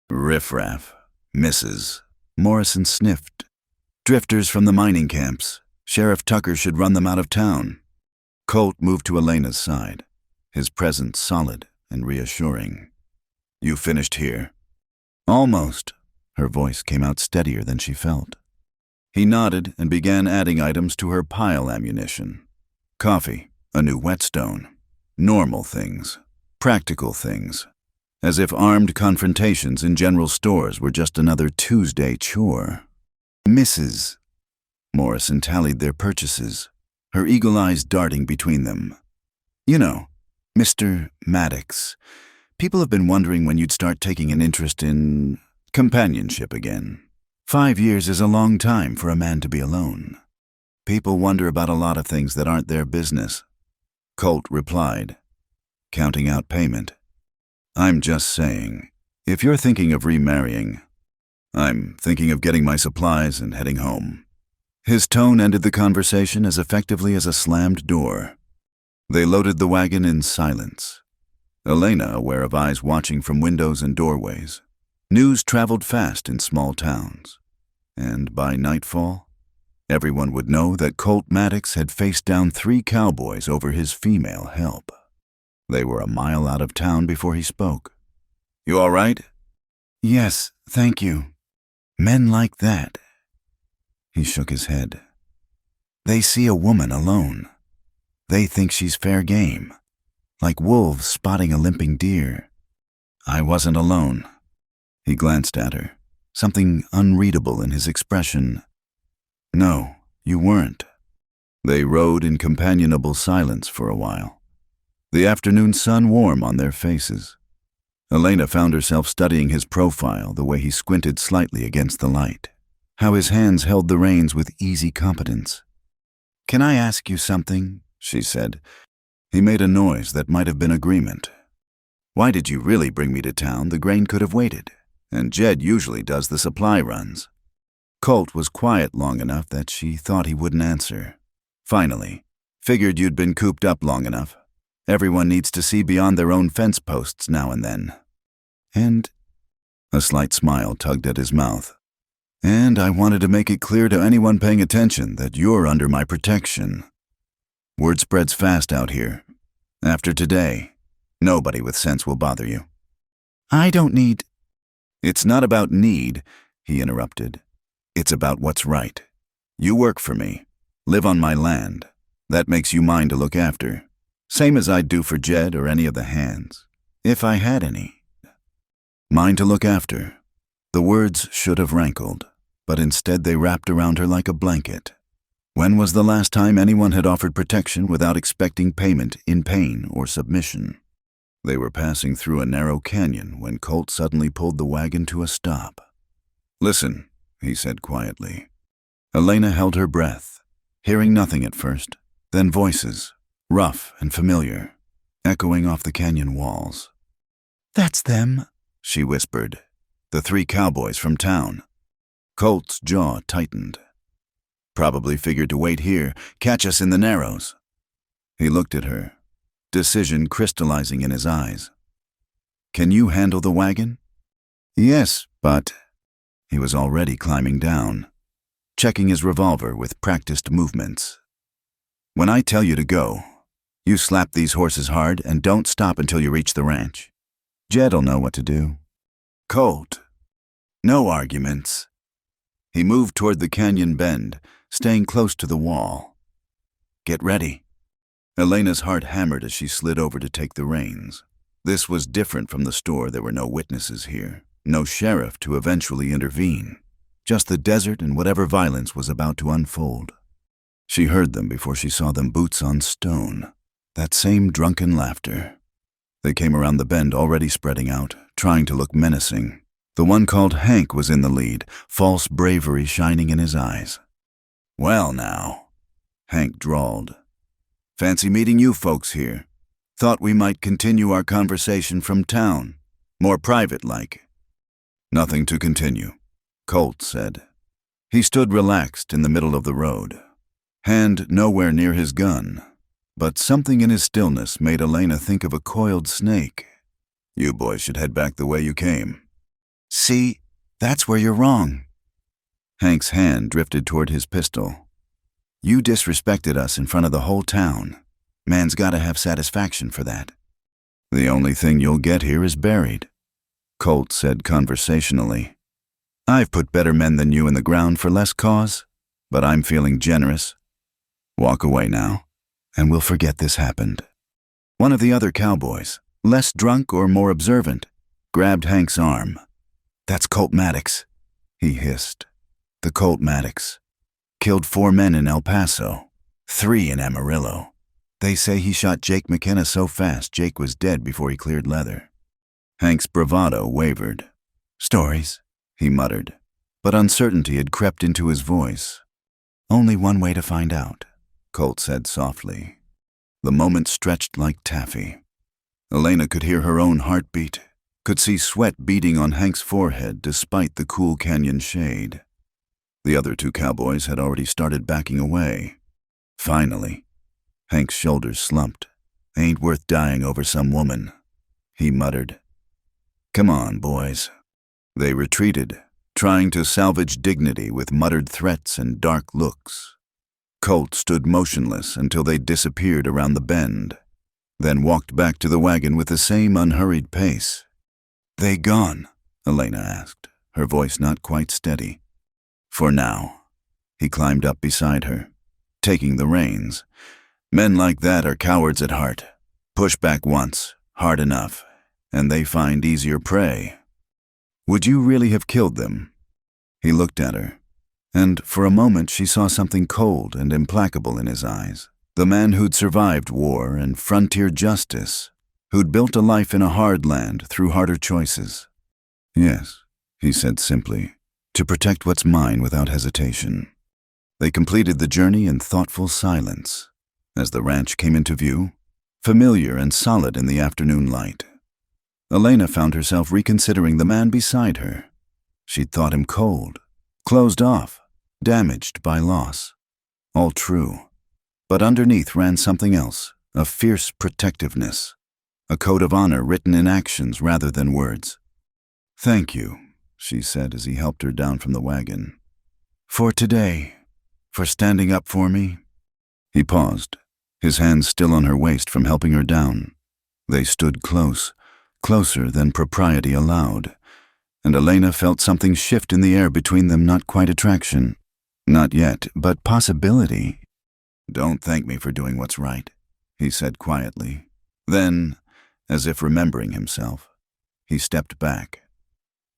"Riffraff, Mrs." Morrison sniffed. "Drifters from the mining camps. Sheriff Tucker should run them out of town." Colt moved to Elena's side, his presence solid and reassuring. "You finished here?" "Almost." Her voice came out steadier than she felt. He nodded and began adding items to her pile ammunition. Coffee, a new whetstone, normal things, practical things, as if armed confrontations in general stores were just another Tuesday chore. "Mrs." Morrison tallied their purchases, her eagle eyes darting between them. "You know, Mr. Maddox, people have been wondering when you'd start taking an interest in companionship again. 5 years is a long time for a man to be alone. People wonder about a lot of things that aren't their business." Colt replied, counting out payment. "I'm just saying, if you're thinking of remarrying, I'm thinking of getting my supplies and heading home." His tone ended the conversation as effectively as a slammed door. They loaded the wagon in silence, Elena aware of eyes watching from windows and doorways. News traveled fast in small towns, and by nightfall, everyone would know that Colt Maddox had faced down 3 cowboys over his female help. They were a mile out of town before he spoke. "You all right?" "Yes, thank you. Men like that." He shook his head. "They see a woman alone. They think she's fair game, like wolves spotting a limping deer. I wasn't alone." He glanced at her, something unreadable in his expression. "No, you weren't." They rode in companionable silence for a while, the afternoon sun warm on their faces. Elena found herself studying his profile, the way he squinted slightly against the light, how his hands held the reins with easy competence. "Can I ask you something?" she said. He made a noise that might have been agreement. "Why did you really bring me to town? The grain could have waited, and Jed usually does the supply runs." Colt was quiet long enough that she thought he wouldn't answer. Finally, "Figured you'd been cooped up long enough. Everyone needs to see beyond their own fence posts now and then." And a slight smile tugged at his mouth. "And I wanted to make it clear to anyone paying attention that you're under my protection. Word spreads fast out here. After today, nobody with sense will bother you." "I don't need—" "It's not about need," he interrupted. "It's about what's right. You work for me, live on my land, That makes you mine to look after. Same as I'd do for Jed or any of the hands. If I had any. Mine to look after. The words should have rankled, but instead they wrapped around her like a blanket. When was the last time anyone had offered protection without expecting payment in pain or submission? They were passing through a narrow canyon when Colt suddenly pulled the wagon to a stop. "Listen," he said quietly. Elena held her breath, hearing nothing at first, then voices, rough and familiar, echoing off the canyon walls. "That's them," she whispered. "The 3 cowboys from town." Colt's jaw tightened. "Probably figured to wait here, catch us in the Narrows." He looked at her, decision crystallizing in his eyes. "Can you handle the wagon?" "Yes, but—" He was already climbing down, checking his revolver with practiced movements. "When I tell you to go, you slap these horses hard and don't stop until you reach the ranch. Jed'll know what to do." "Colt, no arguments." He moved toward the canyon bend, staying close to the wall. "Get ready." Elena's heart hammered as she slid over to take the reins. This was different from the store. There were no witnesses here, no sheriff to eventually intervene, just the desert and whatever violence was about to unfold. She heard them before she saw them, boots on stone, that same drunken laughter. They came around the bend, already spreading out, trying to look menacing. The one called Hank was in the lead, false bravery shining in his eyes. "Well now," Hank drawled. "Fancy meeting you folks here. Thought we might continue our conversation from town, more private-like." "Nothing to continue," Colt said. He stood relaxed in the middle of the road, hand nowhere near his gun, but something in his stillness made Elena think of a coiled snake. "You boys should head back the way you came." "See, that's where you're wrong." Hank's hand drifted toward his pistol. "You disrespected us in front of the whole town. Man's gotta have satisfaction for that." "The only thing you'll get here is buried," Colt said conversationally. "I've put better men than you in the ground for less cause, but I'm feeling generous. Walk away now, and we'll forget this happened." One of the other cowboys, less drunk or more observant, grabbed Hank's arm. "That's Colt Maddox," he hissed. "The Colt Maddox. Killed 4 men in El Paso, 3 in Amarillo. They say he shot Jake McKenna so fast Jake was dead before he cleared leather." Hank's bravado wavered. "Stories," he muttered, but uncertainty had crept into his voice. "Only one way to find out," Colt said softly. The moment stretched like taffy. Elena could hear her own heartbeat, could see sweat beading on Hank's forehead despite the cool canyon shade. The other 2 cowboys had already started backing away. Finally, Hank's shoulders slumped. "Ain't worth dying over some woman," he muttered. "Come on, boys." They retreated, trying to salvage dignity with muttered threats and dark looks. Colt stood motionless until they disappeared around the bend, then walked back to the wagon with the same unhurried pace. "They gone?" Elena asked, her voice not quite steady. "For now." He climbed up beside her, taking the reins. "Men like that are cowards at heart. Push back once, hard enough, and they find easier prey." "Would you really have killed them?" He looked at her, and for a moment she saw something cold and implacable in his eyes. The man who'd survived war and frontier justice, who'd built a life in a hard land through harder choices. "Yes," he said simply, "to protect what's mine without hesitation." They completed the journey in thoughtful silence. As the ranch came into view, familiar and solid in the afternoon light, Elena found herself reconsidering the man beside her. She'd thought him cold, closed off, damaged by loss. All true. But underneath ran something else, a fierce protectiveness, a code of honor written in actions rather than words. "Thank you," she said as he helped her down from the wagon. "For today, for standing up for me." He paused, his hands still on her waist from helping her down. They stood close, closer than propriety allowed, and Elena felt something shift in the air between them, not quite attraction. Not yet, but possibility. "Don't thank me for doing what's right," he said quietly. Then, as if remembering himself, he stepped back.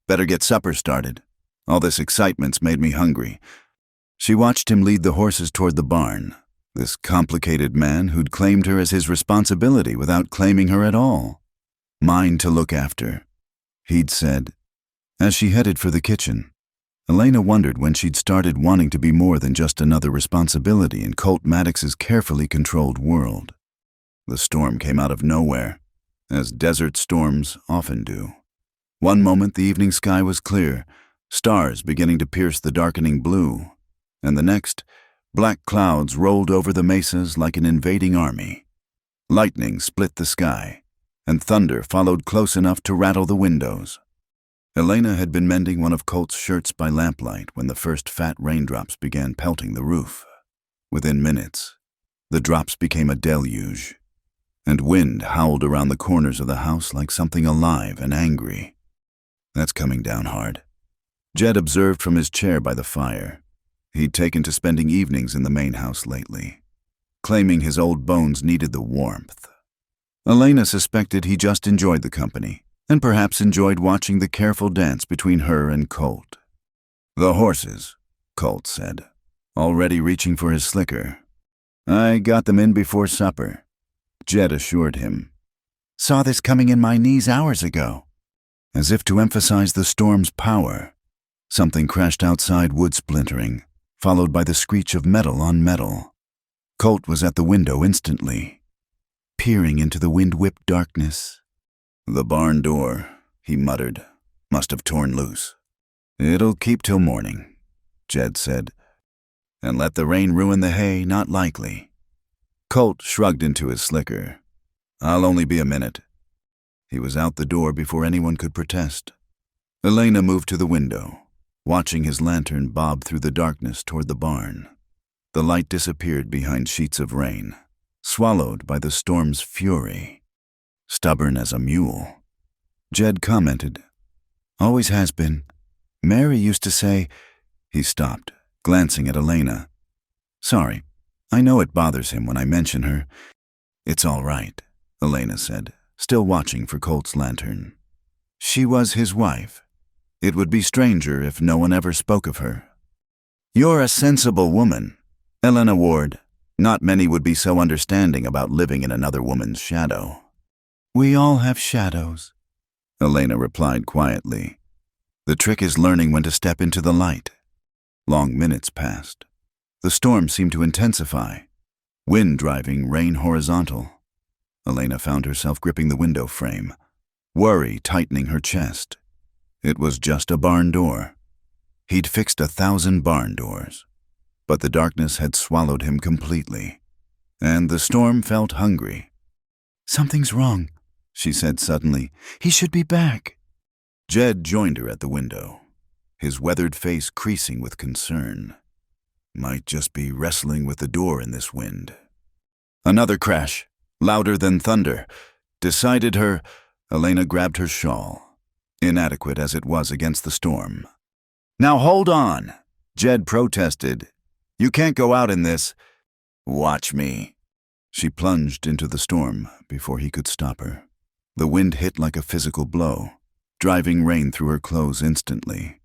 "Better get supper started. All this excitement's made me hungry." She watched him lead the horses toward the barn, this complicated man who'd claimed her as his responsibility without claiming her at all. "Mine to look after," he'd said. As she headed for the kitchen, Elena wondered when she'd started wanting to be more than just another responsibility in Colt Maddox's carefully controlled world. The storm came out of nowhere, as desert storms often do. One moment the evening sky was clear, stars beginning to pierce the darkening blue, and the next, black clouds rolled over the mesas like an invading army. Lightning split the sky, and thunder followed close enough to rattle the windows. Elena had been mending one of Colt's shirts by lamplight when the first fat raindrops began pelting the roof. Within minutes, the drops became a deluge, and wind howled around the corners of the house like something alive and angry. "That's coming down hard," Jed observed from his chair by the fire. He'd taken to spending evenings in the main house lately, claiming his old bones needed the warmth. Elena suspected he just enjoyed the company, and perhaps enjoyed watching the careful dance between her and Colt. "The horses," Colt said, already reaching for his slicker. "I got them in before supper," Jed assured him. "Saw this coming in my knees hours ago." As if to emphasize the storm's power, something crashed outside, wood splintering, followed by the screech of metal on metal. Colt was at the window instantly, peering into the wind-whipped darkness. "The barn door," he muttered, "must have torn loose." "It'll keep till morning," Jed said. "And let the rain ruin the hay, not likely." Colt shrugged into his slicker. "I'll only be a minute." He was out the door before anyone could protest. Elena moved to the window, watching his lantern bob through the darkness toward the barn. The light disappeared behind sheets of rain, swallowed by the storm's fury. "Stubborn as a mule," Jed commented. "Always has been. Mary used to say—" He stopped, glancing at Elena. "Sorry, I know it bothers him when I mention her." "It's all right," Elena said, still watching for Colt's lantern. She was his wife. It would be stranger if no one ever spoke of her. "You're a sensible woman, Elena Ward. Not many would be so understanding about living in another woman's shadow." "We all have shadows," Elena replied quietly. "The trick is learning when to step into the light." Long minutes passed. The storm seemed to intensify, wind driving rain horizontal. Elena found herself gripping the window frame, worry tightening her chest. It was just a barn door. He'd fixed 1,000 barn doors, but the darkness had swallowed him completely, and the storm felt hungry. "Something's wrong," she said suddenly. "He should be back." Jed joined her at the window, his weathered face creasing with concern. Might just be wrestling with the door in this wind. Another crash, louder than thunder, decided her. Elena grabbed her shawl, inadequate as it was against the storm. "Now hold on," Jed protested. "You can't go out in this." "Watch me." She plunged into the storm before he could stop her. The wind hit like a physical blow, driving rain through her clothes instantly.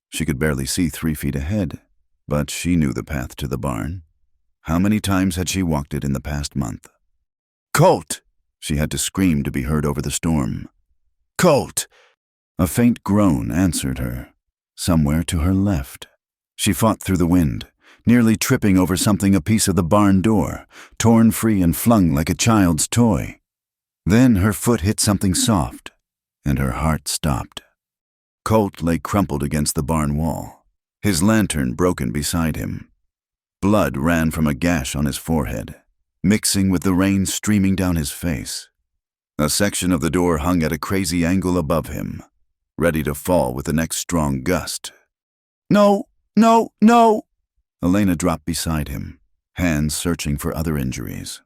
She could barely see 3 feet ahead, but she knew the path to the barn. How many times had she walked it in the past month? "Colt!" She had to scream to be heard over the storm. "Colt!" A faint groan answered her, somewhere to her left. She fought through the wind, nearly tripping over something a piece of the barn door, torn free and flung like a child's toy. Then her foot hit something soft, and her heart stopped. Colt lay crumpled against the barn wall, his lantern broken beside him. Blood ran from a gash on his forehead, mixing with the rain streaming down his face. A section of the door hung at a crazy angle above him, ready to fall with the next strong gust. "No, no, no!" Elena dropped beside him, hands searching for other injuries.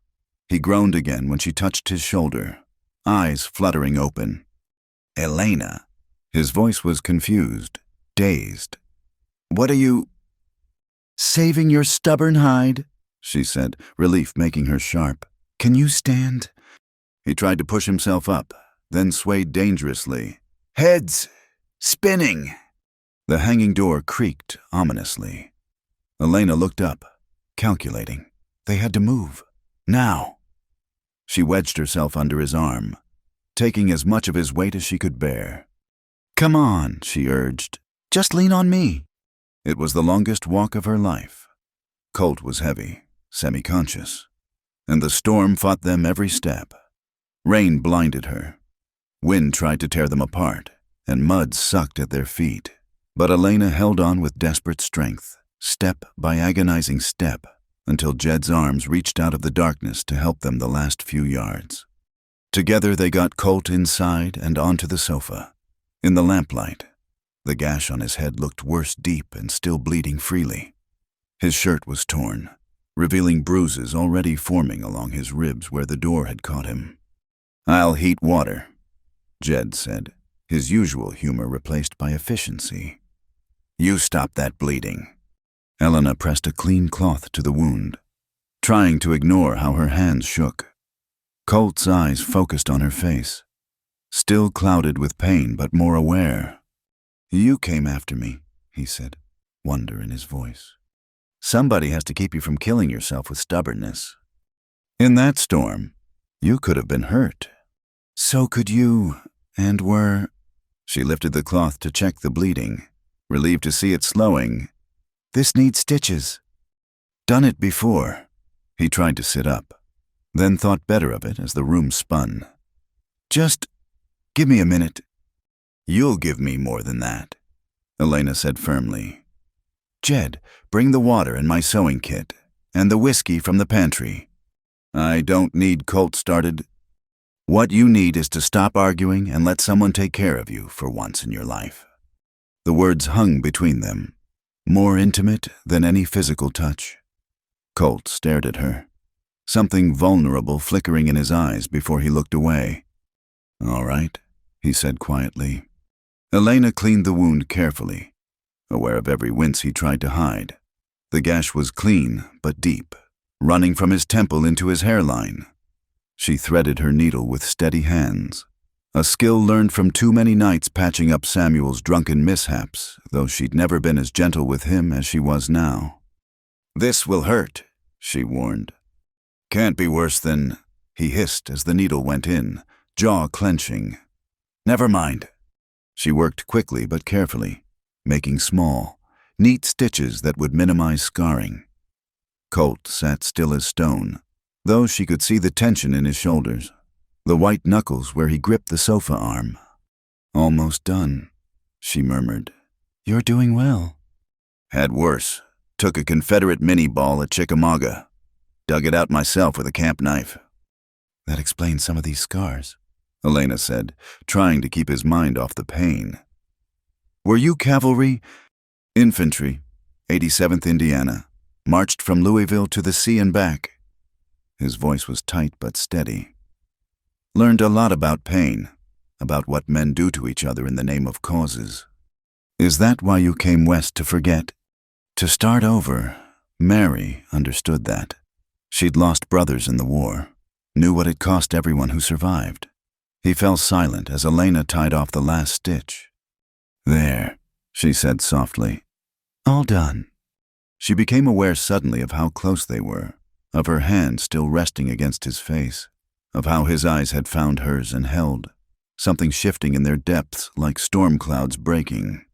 He groaned again when she touched his shoulder, eyes fluttering open. "Elena." His voice was confused, dazed. "What are you—" "Saving your stubborn hide," she said, relief making her sharp. Can you stand? He tried to push himself up, then swayed dangerously. Heads! Spinning! The hanging door creaked ominously. Elena looked up, calculating. They had to move. Now. She wedged herself under his arm, taking as much of his weight as she could bear. Come on, she urged. Just lean on me. It was the longest walk of her life. Colt was heavy, semi-conscious, and the storm fought them every step. Rain blinded her. Wind tried to tear them apart, and mud sucked at their feet. But Elena held on with desperate strength, step by agonizing step, until Jed's arms reached out of the darkness to help them the last few yards. Together they got Colt inside and onto the sofa. In the lamplight, the gash on his head looked worse deep and still bleeding freely. His shirt was torn, revealing bruises already forming along his ribs where the door had caught him. I'll heat water, Jed said, his usual humor replaced by efficiency. You stop that bleeding. Elena pressed a clean cloth to the wound, trying to ignore how her hands shook. Colt's eyes focused on her face, still clouded with pain but more aware. You came after me, he said, wonder in his voice. Somebody has to keep you from killing yourself with stubbornness. In that storm, you could have been hurt. So could you, and were... She lifted the cloth to check the bleeding, relieved to see it slowing. This needs stitches. Done it before. He tried to sit up, then thought better of it as the room spun. Just give me a minute. You'll give me more than that, Elena said firmly. Jed, bring the water and my sewing kit, and the whiskey from the pantry. I don't need Colt started. What you need is to stop arguing and let someone take care of you for once in your life. The words hung between them, more intimate than any physical touch. Colt stared at her, something vulnerable flickering in his eyes before he looked away. All right, he said quietly. Elena cleaned the wound carefully, aware of every wince he tried to hide. The gash was clean but deep, running from his temple into his hairline. She threaded her needle with steady hands, a skill learned from too many nights patching up Samuel's drunken mishaps, though she'd never been as gentle with him as she was now. This will hurt, she warned. Can't be worse than... He hissed as the needle went in, jaw clenching. Never mind. She worked quickly but carefully, making small, neat stitches that would minimize scarring. Colt sat still as stone, though she could see the tension in his shoulders, the white knuckles where he gripped the sofa arm. Almost done, she murmured. You're doing well. Had worse. Took a Confederate mini-ball at Chickamauga. Dug it out myself with a camp knife. That explains some of these scars, Elena said, trying to keep his mind off the pain. Were you cavalry? Infantry, 87th Indiana. Marched from Louisville to the sea and back. His voice was tight but steady. Learned a lot about pain, about what men do to each other in the name of causes. Is that why you came west to forget? To start over, Mary understood that. She'd lost brothers in the war, knew what it cost everyone who survived. He fell silent as Elena tied off the last stitch. There, she said softly. All done. She became aware suddenly of how close they were, of her hand still resting against his face, of how his eyes had found hers and held, something shifting in their depths like storm clouds breaking.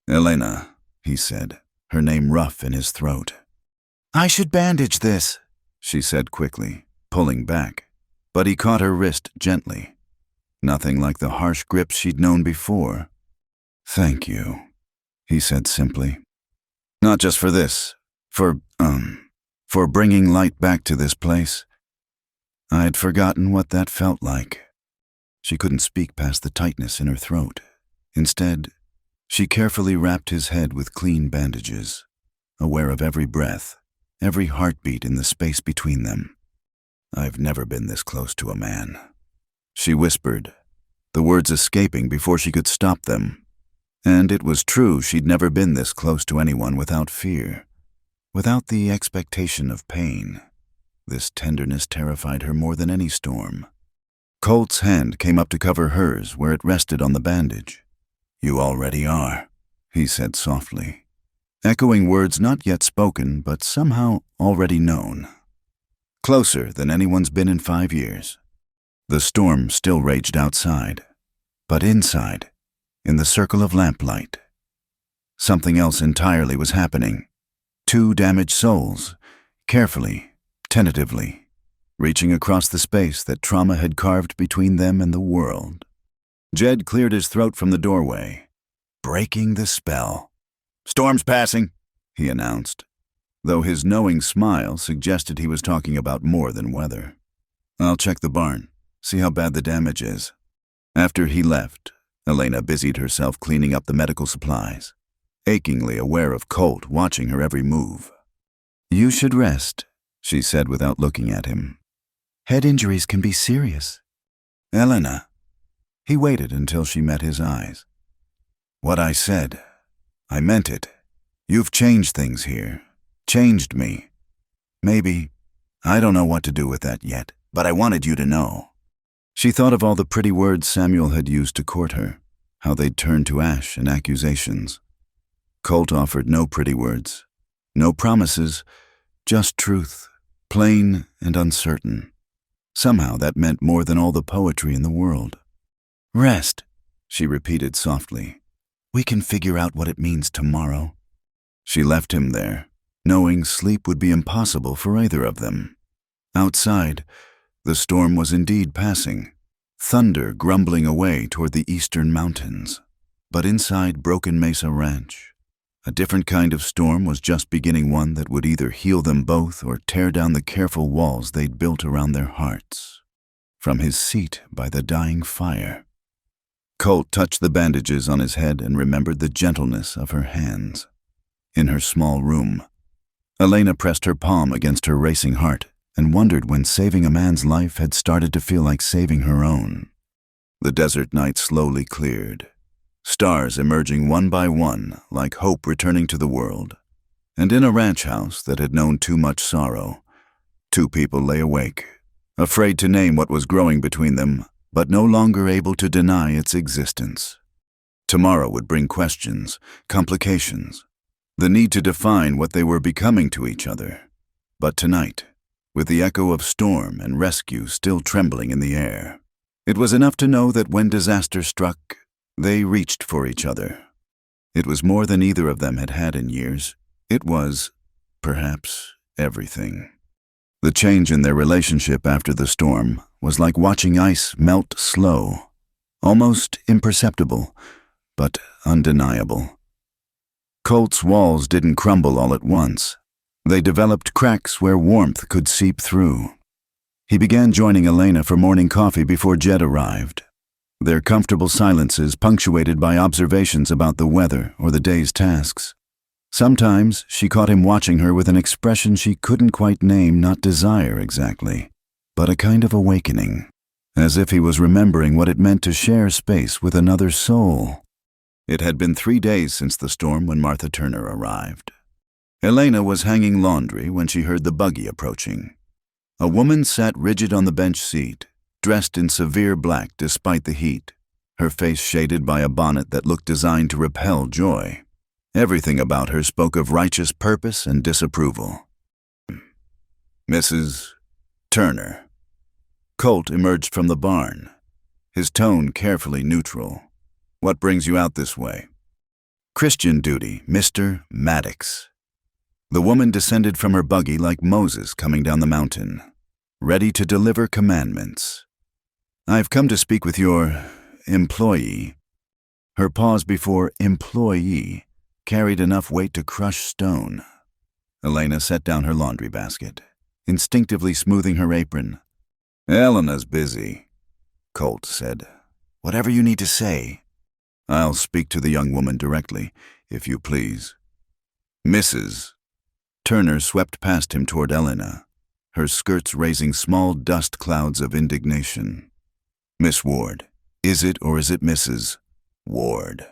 Elena, he said, her name rough in his throat. I should bandage this, she said quickly, pulling back, but he caught her wrist gently. Nothing like the harsh grip she'd known before. Thank you, he said simply. Not just for this, for bringing light back to this place. I'd forgotten what that felt like. She couldn't speak past the tightness in her throat. Instead, she carefully wrapped his head with clean bandages, aware of every breath, every heartbeat in the space between them. I've never been this close to a man, she whispered, the words escaping before she could stop them. And it was true she'd never been this close to anyone without fear. without the expectation of pain. This tenderness terrified her more than any storm. Colt's hand came up to cover hers where it rested on the bandage. "You already are," he said softly, echoing words not yet spoken but somehow already known. Closer than anyone's been in 5 years. The storm still raged outside, but inside, in the circle of lamplight, something else entirely was happening. 2 damaged souls, carefully, tentatively, reaching across the space that trauma had carved between them and the world. Jed cleared his throat from the doorway, breaking the spell. "Storm's passing," he announced, though his knowing smile suggested he was talking about more than weather. "I'll check the barn, see how bad the damage is." After he left, Elena busied herself cleaning up the medical supplies, achingly aware of Colt watching her every move. "You should rest," she said without looking at him. "Head injuries can be serious." "Elena." He waited until she met his eyes. "What I said, I meant it. You've changed things here. Changed me. Maybe, I don't know what to do with that yet, but I wanted you to know." She thought of all the pretty words Samuel had used to court her, how they'd turned to ash and accusations. Colt offered no pretty words, no promises, just truth, plain and uncertain. Somehow that meant more than all the poetry in the world. "Rest," she repeated softly. "We can figure out what it means tomorrow." She left him there, knowing sleep would be impossible for either of them. Outside, the storm was indeed passing, thunder grumbling away toward the eastern mountains. But inside Broken Mesa Ranch, a different kind of storm was just beginning, one that would either heal them both or tear down the careful walls they'd built around their hearts. From his seat by the dying fire, Colt touched the bandages on his head and remembered the gentleness of her hands. In her small room, Elena pressed her palm against her racing heart and wondered when saving a man's life had started to feel like saving her own. The desert night slowly cleared, stars emerging one by one like hope returning to the world. And in a ranch house that had known too much sorrow, 2 people lay awake, afraid to name what was growing between them, but no longer able to deny its existence. Tomorrow would bring questions, complications, the need to define what they were becoming to each other. But tonight, with the echo of storm and rescue still trembling in the air, it was enough to know that when disaster struck, they reached for each other. It was more than either of them had had in years. It was, perhaps, everything. The change in their relationship after the storm was like watching ice melt slow, almost imperceptible, but undeniable. Colt's walls didn't crumble all at once. They developed cracks where warmth could seep through. He began joining Elena for morning coffee before Jed arrived, their comfortable silences punctuated by observations about the weather or the day's tasks. Sometimes she caught him watching her with an expression she couldn't quite name, not desire exactly, but a kind of awakening, as if he was remembering what it meant to share space with another soul. It had been 3 days since the storm when Martha Turner arrived. Elena was hanging laundry when she heard the buggy approaching. A woman sat rigid on the bench seat, dressed in severe black despite the heat, her face shaded by a bonnet that looked designed to repel joy. Everything about her spoke of righteous purpose and disapproval. "Mrs. Turner." Colt emerged from the barn, his tone carefully neutral. "What brings you out this way?" "Christian duty, Mr. Maddox." The woman descended from her buggy like Moses coming down the mountain, ready to deliver commandments. "I've come to speak with your employee." Her pause before employee carried enough weight to crush stone. Elena set down her laundry basket, instinctively smoothing her apron. "Elena's busy," Colt said. "Whatever you need to say." "I'll speak to the young woman directly, if you please." "Mrs." Turner swept past him toward Elena, her skirts raising small dust clouds of indignation. "Miss Ward. Is it or is it Mrs. Ward?"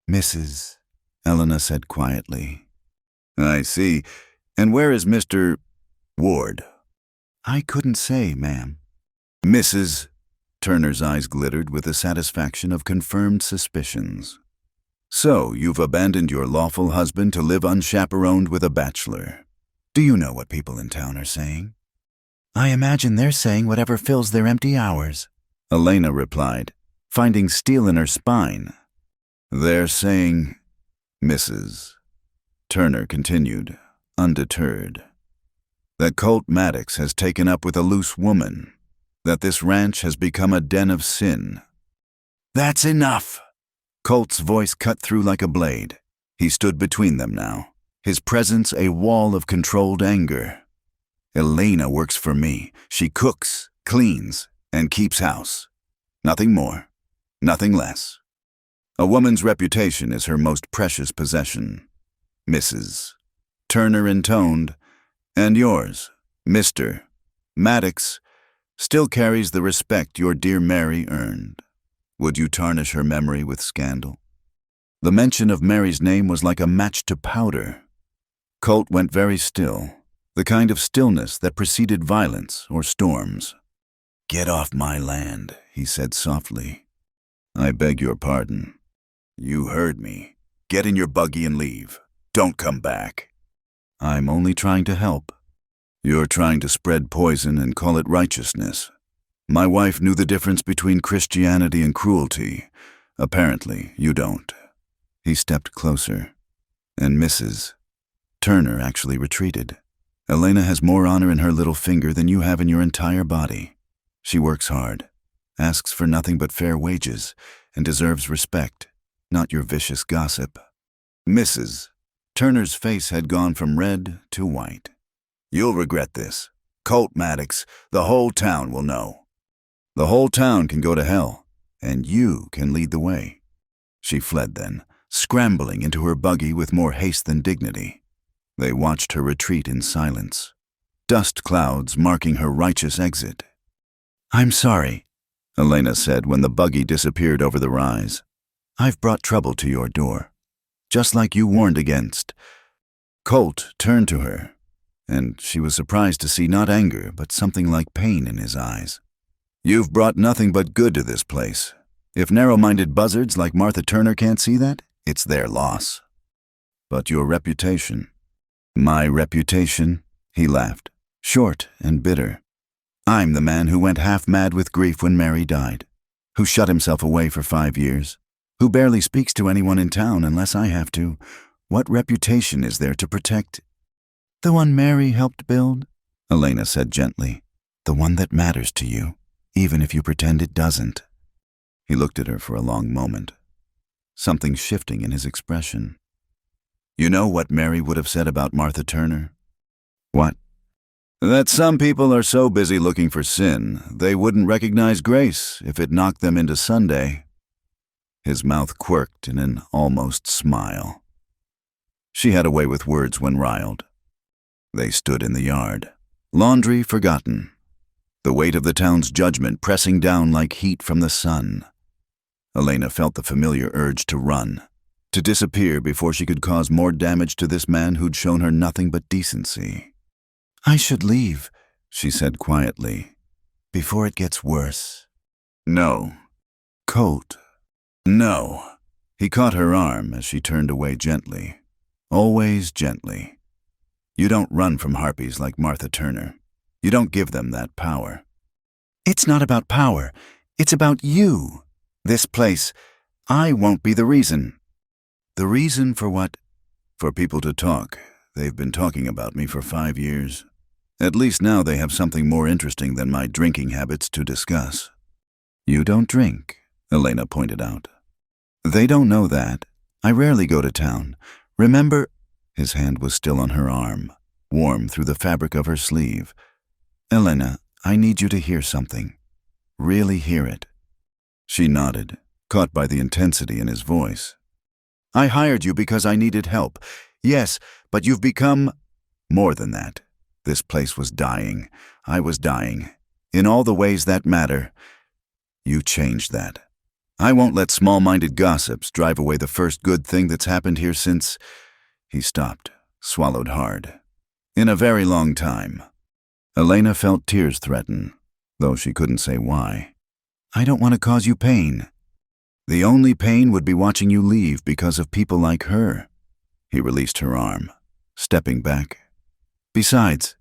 "Mrs." Elena said quietly. "I see. And where is Mr. Ward? I couldn't say, ma'am. Mrs. Turner's eyes glittered with the satisfaction of confirmed suspicions. So, you've abandoned your lawful husband to live unchaperoned with a bachelor. Do you know what people in town are saying? I imagine they're saying whatever fills their empty hours, Elena replied, finding steel in her spine. They're saying, Mrs. Turner continued, undeterred, that Colt Maddox has taken up with a loose woman, that this ranch has become a den of sin. That's enough! Colt's voice cut through like a blade. He stood between them now, his presence a wall of controlled anger. Elena works for me. She cooks, cleans, and keeps house. Nothing more, nothing less. A woman's reputation is her most precious possession. Mrs. Turner intoned, and yours, Mr. Maddox, still carries the respect your dear Mary earned. Would you tarnish her memory with scandal? The mention of Mary's name was like a match to powder. Colt went very still, the kind of stillness that preceded violence or storms. Get off my land, he said softly. I beg your pardon. You heard me. Get in your buggy and leave. Don't come back. I'm only trying to help. You're trying to spread poison and call it righteousness. My wife knew the difference between Christianity and cruelty. Apparently, you don't. He stepped closer, and Mrs. Turner actually retreated. Elena has more honor in her little finger than you have in your entire body. She works hard, asks for nothing but fair wages, and deserves respect, not your vicious gossip. Mrs. Turner's face had gone from red to white. You'll regret this. Colt Maddox, the whole town will know. The whole town can go to hell, and you can lead the way. She fled then, scrambling into her buggy with more haste than dignity. They watched her retreat in silence, dust clouds marking her righteous exit. I'm sorry, Elena said when the buggy disappeared over the rise. I've brought trouble to your door, just like you warned against. Colt turned to her, and she was surprised to see not anger, but something like pain in his eyes. You've brought nothing but good to this place. If narrow-minded buzzards like Martha Turner can't see that, it's their loss. But your reputation. My reputation, he laughed, short and bitter. I'm the man who went half mad with grief when Mary died, who shut himself away for 5 years, who barely speaks to anyone in town unless I have to. What reputation is there to protect? The one Mary helped build, Elena said gently. The one that matters to you, even if you pretend it doesn't. He looked at her for a long moment, something shifting in his expression. You know what Mary would have said about Martha Turner? What? That some people are so busy looking for sin, they wouldn't recognize grace if it knocked them into Sunday. His mouth quirked in an almost smile. She had a way with words when riled. They stood in the yard, laundry forgotten, the weight of the town's judgment pressing down like heat from the sun. Elena felt the familiar urge to run, to disappear before she could cause more damage to this man who'd shown her nothing but decency. I should leave, she said quietly, before it gets worse. No. Colt. No. He caught her arm as she turned away gently, always gently. You don't run from harpies like Martha Turner. You don't give them that power. It's not about power. It's about you. This place, I won't be the reason. The reason for what? For people to talk. They've been talking about me for 5 years. At least now they have something more interesting than my drinking habits to discuss. You don't drink, Elena pointed out. They don't know that. I rarely go to town. Remember? His hand was still on her arm, warm through the fabric of her sleeve. Elena, I need you to hear something. Really hear it. She nodded, caught by the intensity in his voice. I hired you because I needed help. Yes, but you've become more than that. This place was dying. I was dying. In all the ways that matter. You changed that. I won't let small-minded gossips drive away the first good thing that's happened here since... He stopped, swallowed hard. In a very long time. Elena felt tears threaten, though she couldn't say why. I don't want to cause you pain. The only pain would be watching you leave because of people like her. He released her arm, stepping back. Besides,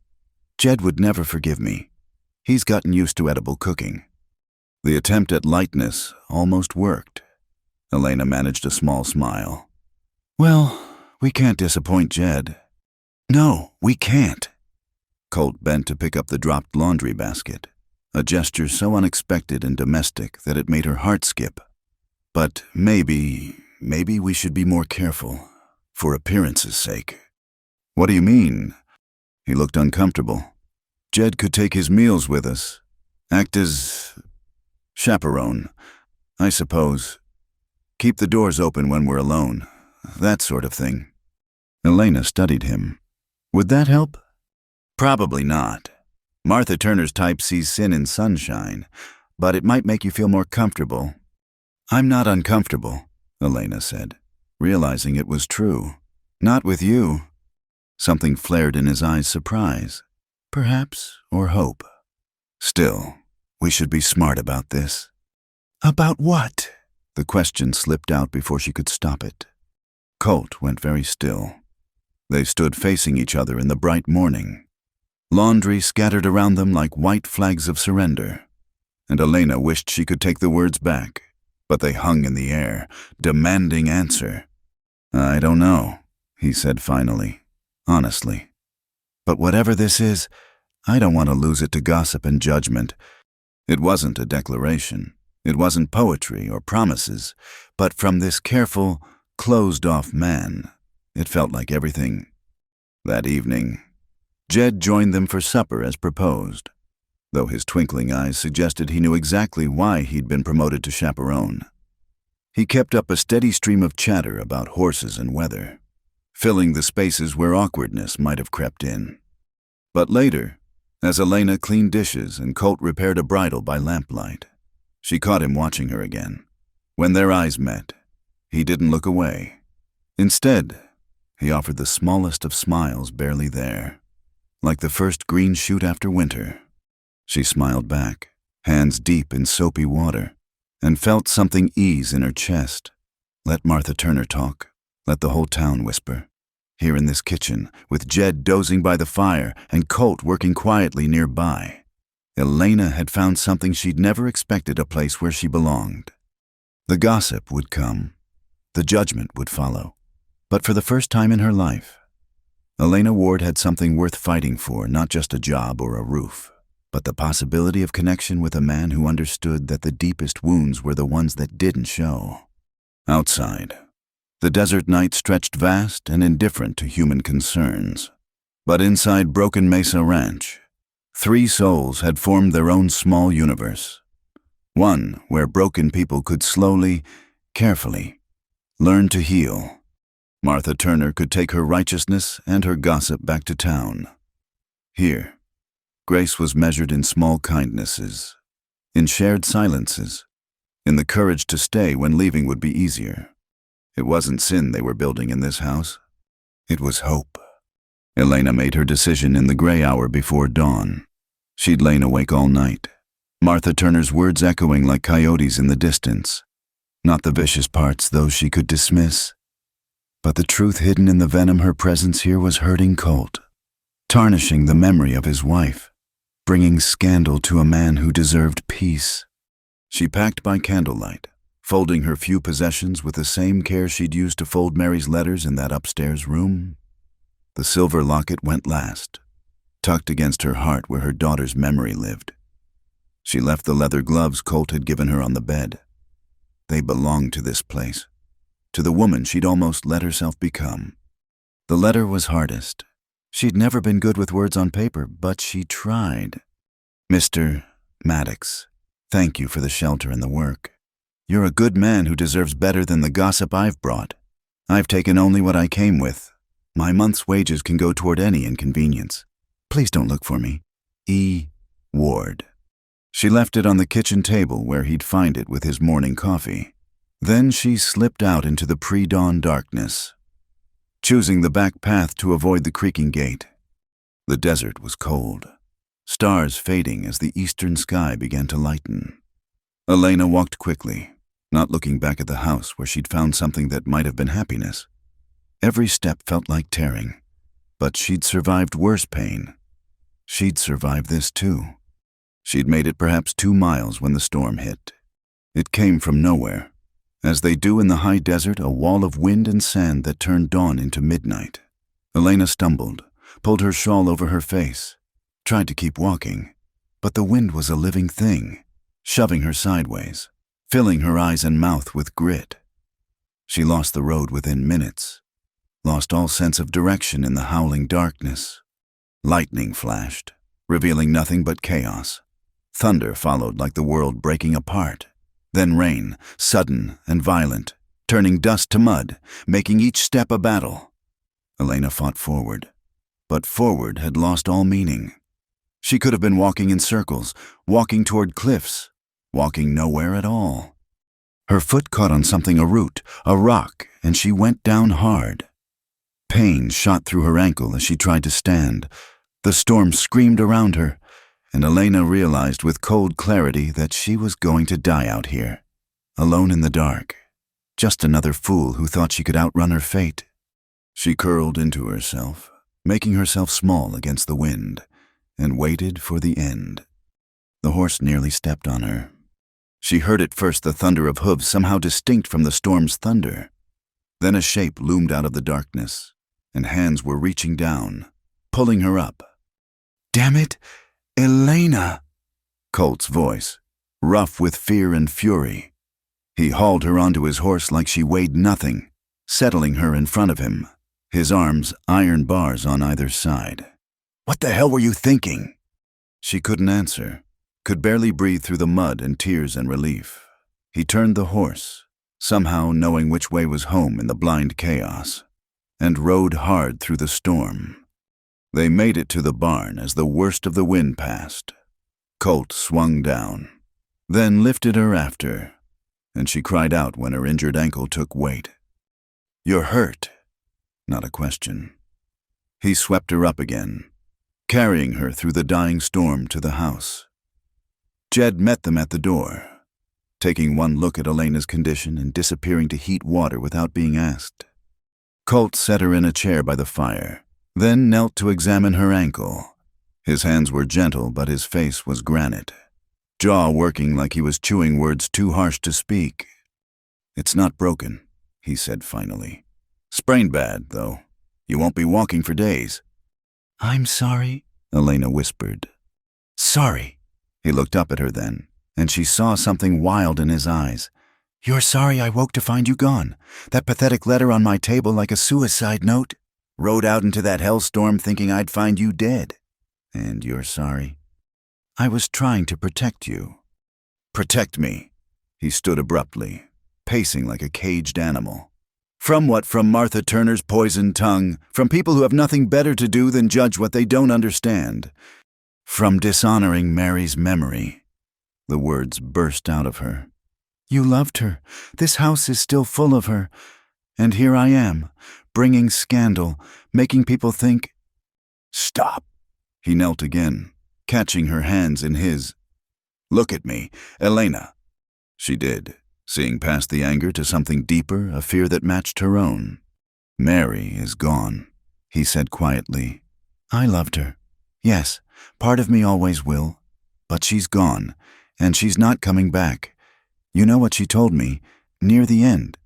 Jed would never forgive me. He's gotten used to edible cooking. The attempt at lightness almost worked. Elena managed a small smile. Well, we can't disappoint Jed. No, we can't. Colt bent to pick up the dropped laundry basket, a gesture so unexpected and domestic that it made her heart skip. But maybe we should be more careful, for appearance's sake. What do you mean? He looked uncomfortable. Jed could take his meals with us, act as chaperone, I suppose. Keep the doors open when we're alone, that sort of thing. Elena studied him. Would that help? Probably not. Martha Turner's type sees sin in sunshine, but it might make you feel more comfortable. I'm not uncomfortable, Elena said, realizing it was true. Not with you. Something flared in his eyes, surprise, perhaps, or hope. Still, we should be smart about this. About what? The question slipped out before she could stop it. Colt went very still. They stood facing each other in the bright morning. Laundry scattered around them like white flags of surrender, and Elena wished she could take the words back, but they hung in the air, demanding answer. I don't know, he said finally, honestly. But whatever this is, I don't want to lose it to gossip and judgment. It wasn't a declaration. It wasn't poetry or promises, but from this careful, closed-off man, it felt like everything. That evening, Jed joined them for supper as proposed, though his twinkling eyes suggested he knew exactly why he'd been promoted to chaperone. He kept up a steady stream of chatter about horses and weather, filling the spaces where awkwardness might have crept in. But later, as Elena cleaned dishes and Colt repaired a bridle by lamplight, she caught him watching her again. When their eyes met, he didn't look away. Instead, he offered the smallest of smiles barely there, like the first green shoot after winter. She smiled back, hands deep in soapy water, and felt something ease in her chest. Let Martha Turner talk. Let the whole town whisper. Here in this kitchen, with Jed dozing by the fire and Colt working quietly nearby, Elena had found something she'd never expected, a place where she belonged. The gossip would come. The judgment would follow. But for the first time in her life, Elena Ward had something worth fighting for, not just a job or a roof, but the possibility of connection with a man who understood that the deepest wounds were the ones that didn't show. Outside, the desert night stretched vast and indifferent to human concerns. But inside Broken Mesa Ranch, 3 souls had formed their own small universe. One where broken people could slowly, carefully, learn to heal. Martha Turner could take her righteousness and her gossip back to town. Here, grace was measured in small kindnesses, in shared silences, in the courage to stay when leaving would be easier. It wasn't sin they were building in this house. It was hope. Elena made her decision in the gray hour before dawn. She'd lain awake all night, Martha Turner's words echoing like coyotes in the distance. Not the vicious parts, those she could dismiss, but the truth hidden in the venom her presence here was hurting Colt, tarnishing the memory of his wife, bringing scandal to a man who deserved peace. She packed by candlelight, folding her few possessions with the same care she'd used to fold Mary's letters in that upstairs room. The silver locket went last, tucked against her heart where her daughter's memory lived. She left the leather gloves Colt had given her on the bed. They belonged to this place, to the woman she'd almost let herself become. The letter was hardest. She'd never been good with words on paper, but she tried. Mr. Maddox, thank you for the shelter and the work. You're a good man who deserves better than the gossip I've brought. I've taken only what I came with. My month's wages can go toward any inconvenience. Please don't look for me. E. Ward. She left it on the kitchen table where he'd find it with his morning coffee. Then she slipped out into the pre-dawn darkness, choosing the back path to avoid the creaking gate. The desert was cold, stars fading as the eastern sky began to lighten. Elena walked quickly, not looking back at the house where she'd found something that might have been happiness. Every step felt like tearing, but she'd survived worse pain. She'd survived this too. She'd made it perhaps 2 miles when the storm hit. It came from nowhere, as they do in the high desert, a wall of wind and sand that turned dawn into midnight. Elena stumbled, pulled her shawl over her face, tried to keep walking, but the wind was a living thing, shoving her sideways, filling her eyes and mouth with grit. She lost the road within minutes, lost all sense of direction in the howling darkness. Lightning flashed, revealing nothing but chaos. Thunder followed like the world breaking apart. Then rain, sudden and violent, turning dust to mud, making each step a battle. Elena fought forward, but forward had lost all meaning. She could have been walking in circles, walking toward cliffs, walking nowhere at all. Her foot caught on something, a root, a rock, and she went down hard. Pain shot through her ankle as she tried to stand. The storm screamed around her, and Elena realized with cold clarity that she was going to die out here, alone in the dark, just another fool who thought she could outrun her fate. She curled into herself, making herself small against the wind, and waited for the end. The horse nearly stepped on her. She heard at first the thunder of hooves, somehow distinct from the storm's thunder. Then a shape loomed out of the darkness, and hands were reaching down, pulling her up. "Damn it, Elena!" Colt's voice, rough with fear and fury. He hauled her onto his horse like she weighed nothing, settling her in front of him, his arms iron bars on either side. "What the hell were you thinking?" She couldn't answer, could barely breathe through the mud and tears and relief. He turned the horse, somehow knowing which way was home in the blind chaos, and rode hard through the storm. They made it to the barn as the worst of the wind passed. Colt swung down, then lifted her after, and she cried out when her injured ankle took weight. "You're hurt." Not a question. He swept her up again, carrying her through the dying storm to the house. Jed met them at the door, taking one look at Elena's condition and disappearing to heat water without being asked. Colt set her in a chair by the fire, then knelt to examine her ankle. His hands were gentle, but his face was granite, jaw working like he was chewing words too harsh to speak. "It's not broken," he said finally. "Sprained bad, though. You won't be walking for days." "I'm sorry," Elena whispered. "Sorry." He looked up at her then, and she saw something wild in his eyes. "You're sorry I woke to find you gone. That pathetic letter on my table like a suicide note. Rode out into that hellstorm thinking I'd find you dead. And you're sorry." "I was trying to protect you." "Protect me?" He stood abruptly, pacing like a caged animal. "From what? From Martha Turner's poisoned tongue? From people who have nothing better to do than judge what they don't understand? From dishonoring Mary's memory?" The words burst out of her. "You loved her. This house is still full of her. And here I am, bringing scandal, making people think—" "Stop." He knelt again, catching her hands in his. "Look at me, Elena." She did, seeing past the anger to something deeper, a fear that matched her own. "Mary is gone," he said quietly. "I loved her. Yes, part of me always will. But she's gone, and she's not coming back. You know what she told me, near the end,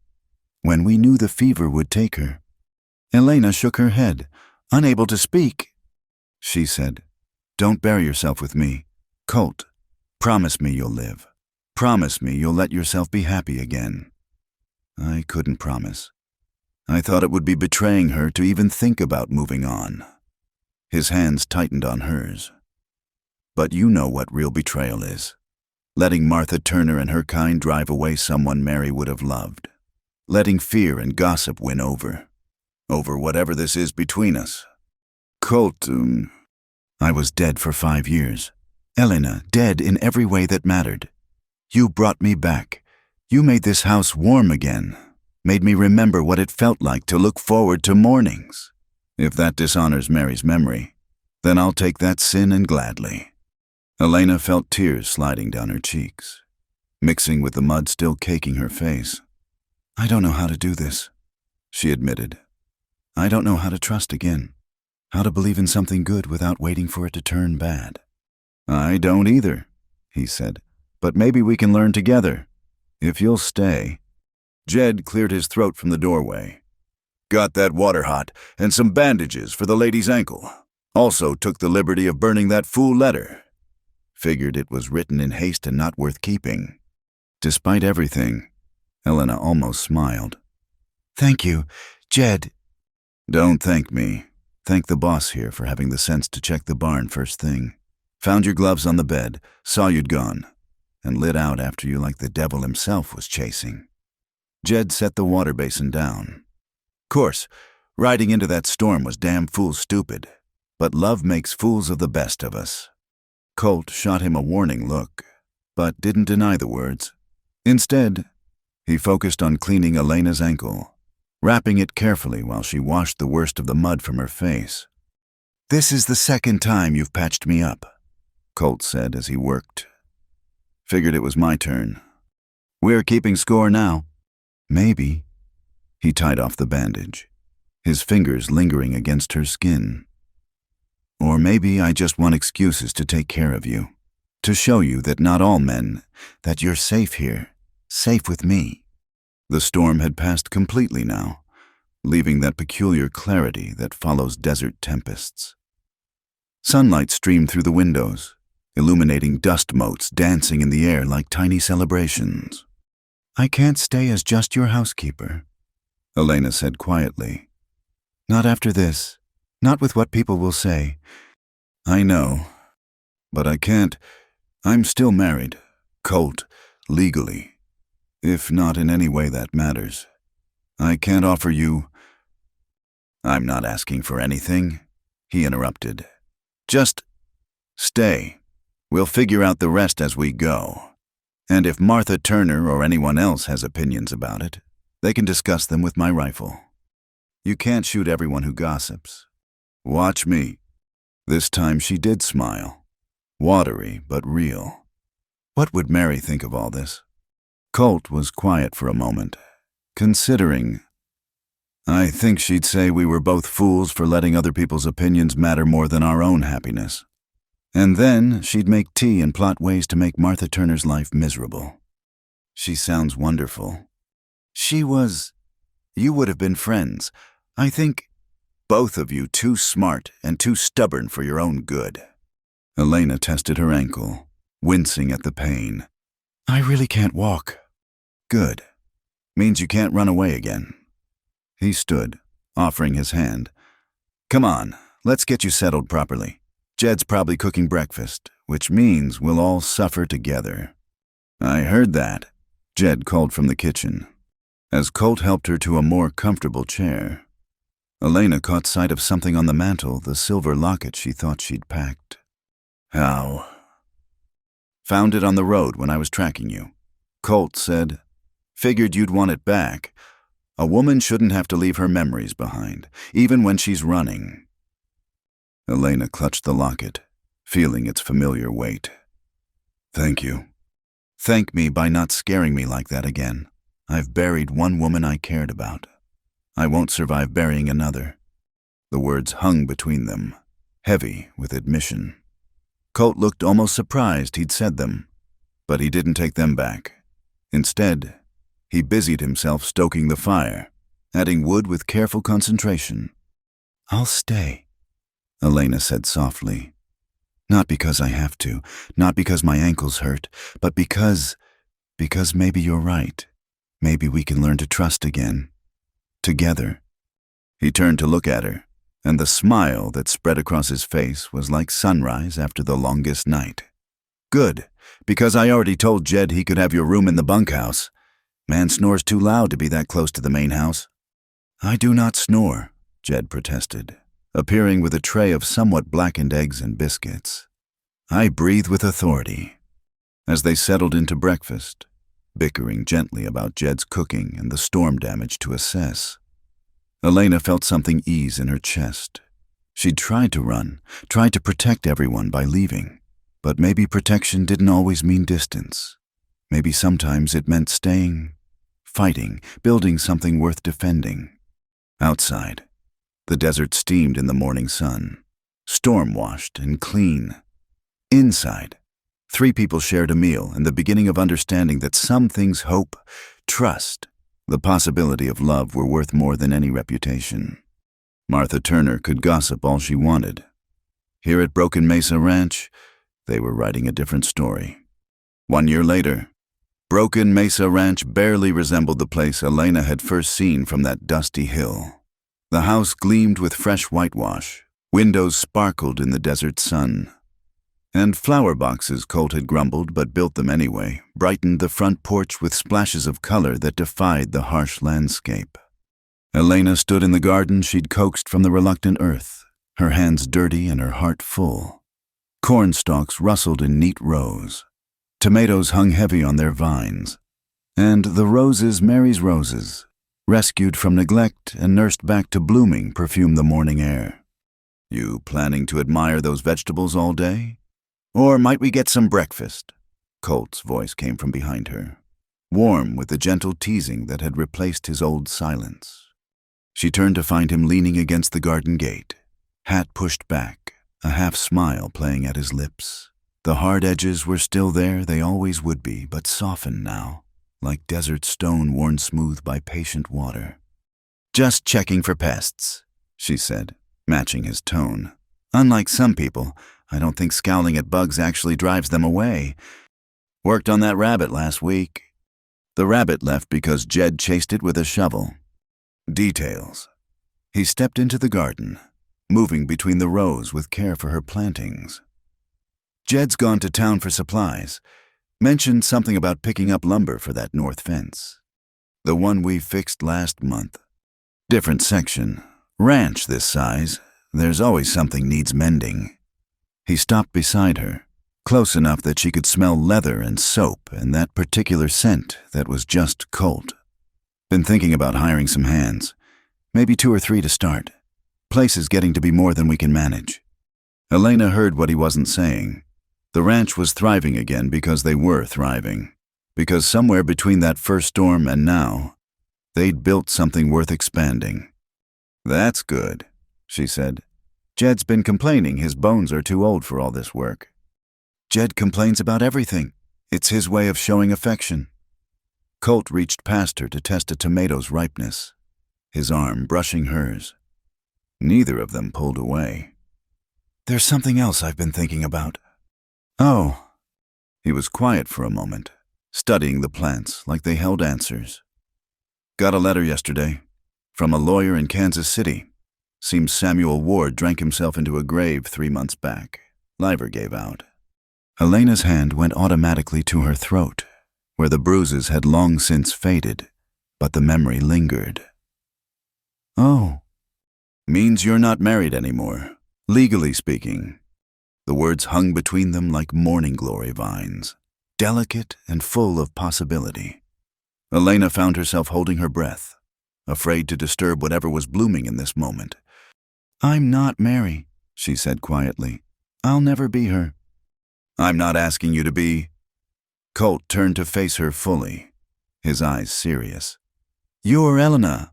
when we knew the fever would take her." Elena shook her head, unable to speak. She said, "Don't bury yourself with me. Colt, promise me you'll live. Promise me you'll let yourself be happy again." I couldn't promise. I thought it would be betraying her to even think about moving on. His hands tightened on hers. "But you know what real betrayal is. Letting Martha Turner and her kind drive away someone Mary would have loved. Letting fear and gossip win over whatever this is between us. Colt, I was dead for 5 years. Elena, dead in every way that mattered. You brought me back. You made this house warm again, made me remember what it felt like to look forward to mornings. If that dishonors Mary's memory, Then I'll take that sin and gladly. Elena felt tears sliding down her cheeks, mixing with the mud still caking her face. I don't know how to do this, she admitted. I don't know how to trust again, how to believe in something good without waiting for it to turn bad. I don't either, he said, but maybe we can learn together, if you'll stay. Jed cleared his throat from the doorway. Got that water hot and some bandages for the lady's ankle. Also took the liberty of burning that fool letter. Figured it was written in haste and not worth keeping. Despite everything, Elena almost smiled. Thank you, Jed. Don't thank me. Thank the boss here for having the sense to check the barn first thing. Found your gloves on the bed, saw you'd gone, and lit out after you like the devil himself was chasing. Jed set the water basin down. Course, riding into that storm was damn fool stupid, but love makes fools of the best of us. Colt shot him a warning look, but didn't deny the words. Instead, he focused on cleaning Elena's ankle, wrapping it carefully while she washed the worst of the mud from her face. This is the second time you've patched me up, Colt said as he worked. Figured it was my turn. We're keeping score now. Maybe. He tied off the bandage, his fingers lingering against her skin. Or maybe I just want excuses to take care of you, to show you that not all men, that you're safe here, safe with me. The storm had passed completely now, leaving that peculiar clarity that follows desert tempests. Sunlight streamed through the windows, illuminating dust motes dancing in the air like tiny celebrations. I can't stay as just your housekeeper, Elena said quietly. Not after this. Not with what people will say. I know, but I can't. I'm still married, Colt, legally, if not in any way that matters. I can't offer you. I'm not asking for anything, he interrupted. Just stay. We'll figure out the rest as we go. And if Martha Turner or anyone else has opinions about it, they can discuss them with my rifle. You can't shoot everyone who gossips. Watch me. This time she did smile. Watery, but real. What would Mary think of all this? Colt was quiet for a moment, considering. I think she'd say we were both fools for letting other people's opinions matter more than our own happiness. And then she'd make tea and plot ways to make Martha Turner's life miserable. She sounds wonderful. She was. You would have been friends. I think. Both of you too smart and too stubborn for your own good. Elena tested her ankle, wincing at the pain. I really can't walk. Good. Means you can't run away again. He stood, offering his hand. Come on, let's get you settled properly. Jed's probably cooking breakfast, which means we'll all suffer together. I heard that, Jed called from the kitchen. As Colt helped her to a more comfortable chair, Elena caught sight of something on the mantel, the silver locket she thought she'd packed. How? Found it on the road when I was tracking you. Colt said, figured you'd want it back. A woman shouldn't have to leave her memories behind, even when she's running. Elena clutched the locket, feeling its familiar weight. Thank you. Thank me by not scaring me like that again. I've buried one woman I cared about. I won't survive burying another. The words hung between them, heavy with admission. Colt looked almost surprised he'd said them, but he didn't take them back. Instead, he busied himself stoking the fire, adding wood with careful concentration. I'll stay, Elena said softly. Not because I have to, not because my ankles hurt, but because maybe you're right. Maybe we can learn to trust again. Together. He turned to look at her, and the smile that spread across his face was like sunrise after the longest night. Good, because I already told Jed he could have your room in the bunkhouse. Man snores too loud to be that close to the main house. I do not snore, Jed protested, appearing with a tray of somewhat blackened eggs and biscuits. I breathe with authority. As they settled into breakfast, bickering gently about Jed's cooking and the storm damage to assess, Elena felt something ease in her chest, She'd tried to run, tried to protect everyone by leaving. But maybe protection didn't always mean distance. Maybe sometimes it meant staying, fighting, building something worth defending. Outside, the desert steamed in the morning sun, storm-washed and clean. Inside, 3 people shared a meal and the beginning of understanding that some things hope, trust, the possibility of love were worth more than any reputation. Martha Turner could gossip all she wanted. Here at Broken Mesa Ranch, they were writing a different story. 1 year later, Broken Mesa Ranch barely resembled the place Elena had first seen from that dusty hill. The house gleamed with fresh whitewash, windows sparkled in the desert sun. And flower boxes, Colt had grumbled but built them anyway, brightened the front porch with splashes of color that defied the harsh landscape. Elena stood in the garden she'd coaxed from the reluctant earth, her hands dirty and her heart full. Corn stalks rustled in neat rows. Tomatoes hung heavy on their vines. And the roses, Mary's roses, rescued from neglect and nursed back to blooming, perfumed the morning air. "You planning to admire those vegetables all day? Or might we get some breakfast?" Colt's voice came from behind her, warm with the gentle teasing that had replaced his old silence. She turned to find him leaning against the garden gate, hat pushed back, a half-smile playing at his lips. The hard edges were still there, they always would be, but softened now, like desert stone worn smooth by patient water. "Just checking for pests," she said, matching his tone. "Unlike some people, I don't think scowling at bugs actually drives them away. Worked on that rabbit last week. The rabbit left because Jed chased it with a shovel." Details. He stepped into the garden, moving between the rows with care for her plantings. "Jed's gone to town for supplies. Mentioned something about picking up lumber for that north fence. The one we fixed last month. Different section. Ranch this size. There's always something needs mending." He stopped beside her, close enough that she could smell leather and soap and that particular scent that was just Colt. "Been thinking about hiring some hands. Maybe 2 or 3 to start. Place is getting to be more than we can manage." Elena heard what he wasn't saying. The ranch was thriving again because they were thriving. Because somewhere between that first storm and now, they'd built something worth expanding. "That's good," she said. "Jed's been complaining his bones are too old for all this work." "Jed complains about everything. It's his way of showing affection." Colt reached past her to test a tomato's ripeness, his arm brushing hers. Neither of them pulled away. "There's something else I've been thinking about." "Oh." He was quiet for a moment, studying the plants like they held answers. "Got a letter yesterday, from a lawyer in Kansas City. Seems Samuel Ward drank himself into a grave 3 months back. Liver gave out." Elena's hand went automatically to her throat, where the bruises had long since faded, but the memory lingered. "Oh." "Means you're not married anymore, legally speaking." The words hung between them like morning glory vines, delicate and full of possibility. Elena found herself holding her breath, afraid to disturb whatever was blooming in this moment. "I'm not Mary," she said quietly. "I'll never be her." "I'm not asking you to be." Colt turned to face her fully, his eyes serious. "You're Elena,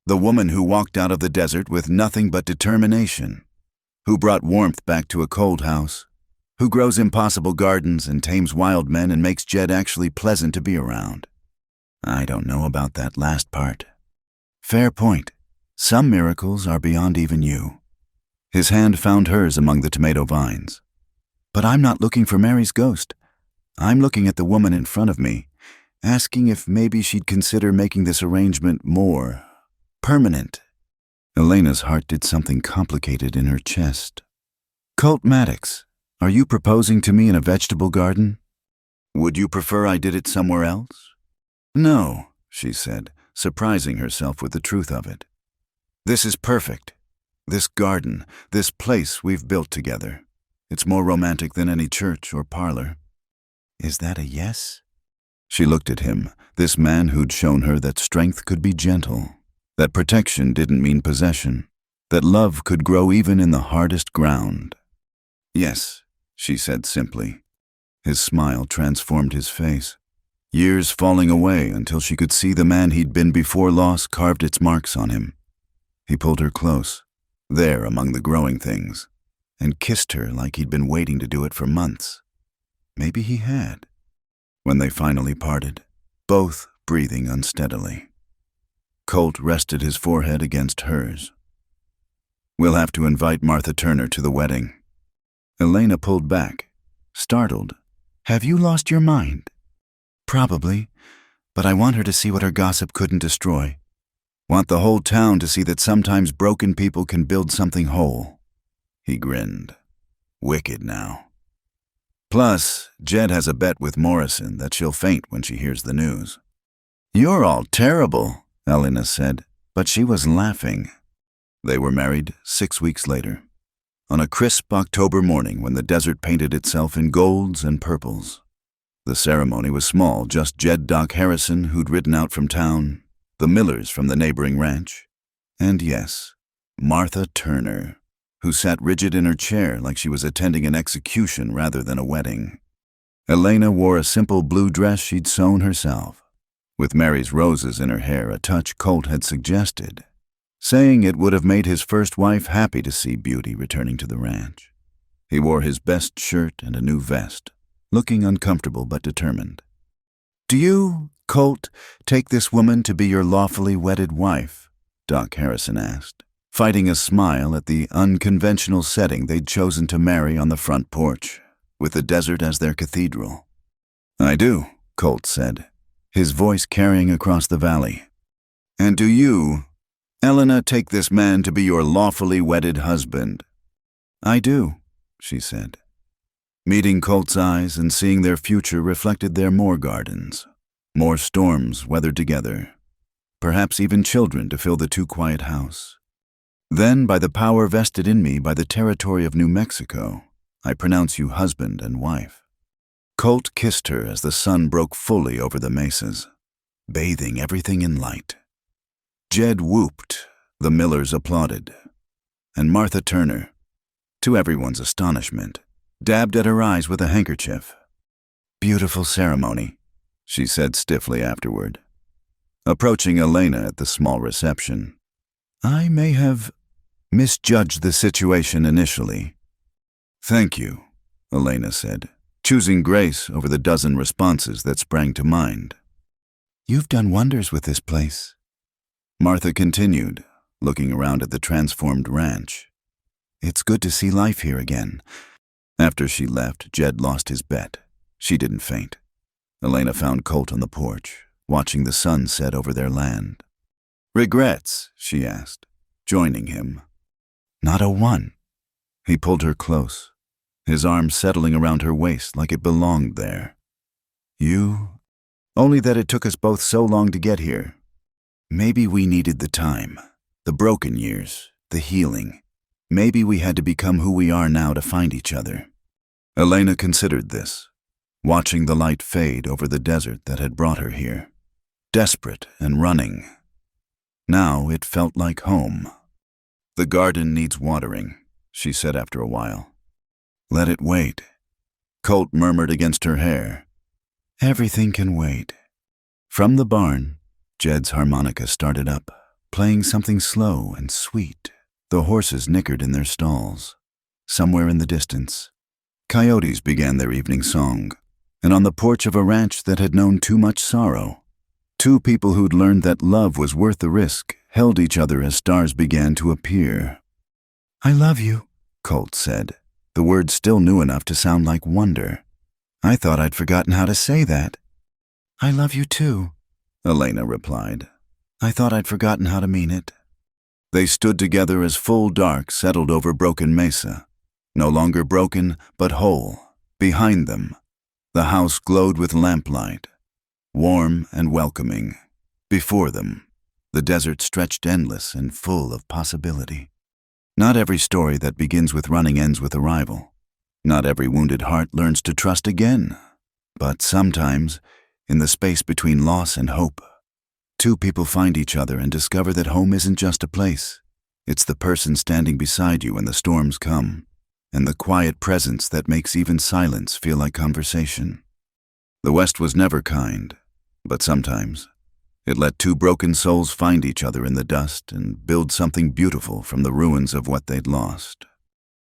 the woman who walked out of the desert with nothing but determination, who brought warmth back to a cold house, who grows impossible gardens and tames wild men and makes Jed actually pleasant to be around." "I don't know about that last part." "Fair point. Some miracles are beyond even you." His hand found hers among the tomato vines. "But I'm not looking for Mary's ghost. I'm looking at the woman in front of me, asking if maybe she'd consider making this arrangement more permanent." Elena's heart did something complicated in her chest. "Colt Maddox, are you proposing to me in a vegetable garden? Would you prefer I did it somewhere else?" "No," she said, surprising herself with the truth of it. "This is perfect. This garden, this place we've built together. It's more romantic than any church or parlor." "Is that a yes?" She looked at him, this man who'd shown her that strength could be gentle, that protection didn't mean possession. that love could grow even in the hardest ground. "Yes," she said simply. His smile transformed his face, years falling away until she could see the man he'd been before loss carved its marks on him. He pulled her close, there among the growing things, and kissed her like he'd been waiting to do it for months. Maybe he had. When they finally parted, both breathing unsteadily, Colt rested his forehead against hers. "We'll have to invite Martha Turner to the wedding." Elena pulled back, startled. "Have you lost your mind?" "Probably, but I want her to see what her gossip couldn't destroy. Want the whole town to see that sometimes broken people can build something whole." He grinned. "Wicked now. Plus, Jed has a bet with Morrison that she'll faint when she hears the news." "You're all terrible," Elena said, but she was laughing. They were married 6 weeks later, on a crisp October morning when the desert painted itself in golds and purples. The ceremony was small, just Jed Doc Harrison, who'd ridden out from town, the Millers from the neighboring ranch, and yes, Martha Turner, who sat rigid in her chair like she was attending an execution rather than a wedding. Elena wore a simple blue dress she'd sewn herself, with Mary's roses in her hair, a touch Colt had suggested, saying it would have made his first wife happy to see beauty returning to the ranch. He wore his best shirt and a new vest, looking uncomfortable but determined. "Do you, Colt, take this woman to be your lawfully wedded wife?" Doc Harrison asked, fighting a smile at the unconventional setting they'd chosen to marry on the front porch, with the desert as their cathedral. "I do," Colt said, his voice carrying across the valley. "And do you, Elena, take this man to be your lawfully wedded husband?" "I do," she said. Meeting Colt's eyes and seeing their future reflected their more gardens, more storms weathered together, perhaps even children to fill the too quiet house. "Then, by the power vested in me by the territory of New Mexico, I pronounce you husband and wife." Colt kissed her as the sun broke fully over the mesas, bathing everything in light. Jed whooped, the Millers applauded, and Martha Turner, to everyone's astonishment, dabbed at her eyes with a handkerchief. "Beautiful ceremony," she said stiffly afterward, approaching Elena at the small reception. "I may have misjudged the situation initially." "Thank you," Elena said, choosing grace over the dozen responses that sprang to mind. "You've done wonders with this place," Martha continued, looking around at the transformed ranch. "It's good to see life here again." After she left, Jed lost his bet. She didn't faint. Elena found Colt on the porch, watching the sun set over their land. "Regrets?" she asked, joining him. "Not a one." He pulled her close, his arm settling around her waist like it belonged there. "You? Only that it took us both so long to get here. Maybe we needed the time, the broken years, the healing. Maybe we had to become who we are now to find each other." Elena considered this, watching the light fade over the desert that had brought her here, desperate and running. Now it felt like home. "The garden needs watering," she said after a while. "Let it wait." Colt murmured against her hair. "Everything can wait." From the barn, Jed's harmonica started up, playing something slow and sweet. The horses nickered in their stalls. Somewhere in the distance, coyotes began their evening song, and on the porch of a ranch that had known too much sorrow, two people who'd learned that love was worth the risk held each other as stars began to appear. "I love you," Colt said, the words still new enough to sound like wonder. "I thought I'd forgotten how to say that." "I love you too," Elena replied. "I thought I'd forgotten how to mean it." They stood together as full dark settled over Broken Mesa, no longer broken but whole. Behind them, the house glowed with lamplight, warm and welcoming. Before them, the desert stretched endless and full of possibility. Not every story that begins with running ends with arrival. Not every wounded heart learns to trust again. But sometimes, in the space between loss and hope, two people find each other and discover that home isn't just a place. It's the person standing beside you when the storms come, and the quiet presence that makes even silence feel like conversation. The West was never kind, but sometimes it let two broken souls find each other in the dust and build something beautiful from the ruins of what they'd lost.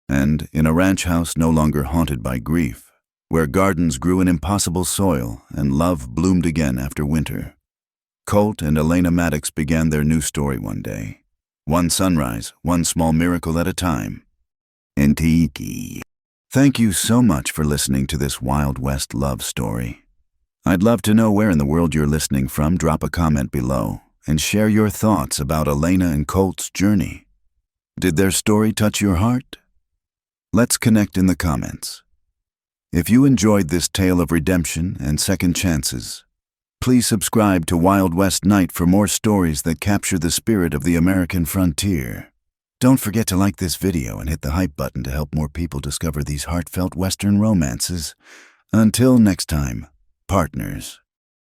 And in a ranch house no longer haunted by grief, where gardens grew in impossible soil and love bloomed again after winter, Colt and Elena Maddox began their new story one day. One sunrise, one small miracle at a time. Ntiki. Thank you so much for listening to this Wild West love story. I'd love to know where in the world you're listening from. Drop a comment below and share your thoughts about Elena and Colt's journey. Did their story touch your heart? Let's connect in the comments. If you enjoyed this tale of redemption and second chances, please subscribe to Wild West Night for more stories that capture the spirit of the American frontier. Don't forget to like this video and hit the hype button to help more people discover these heartfelt Western romances. Until next time, partners.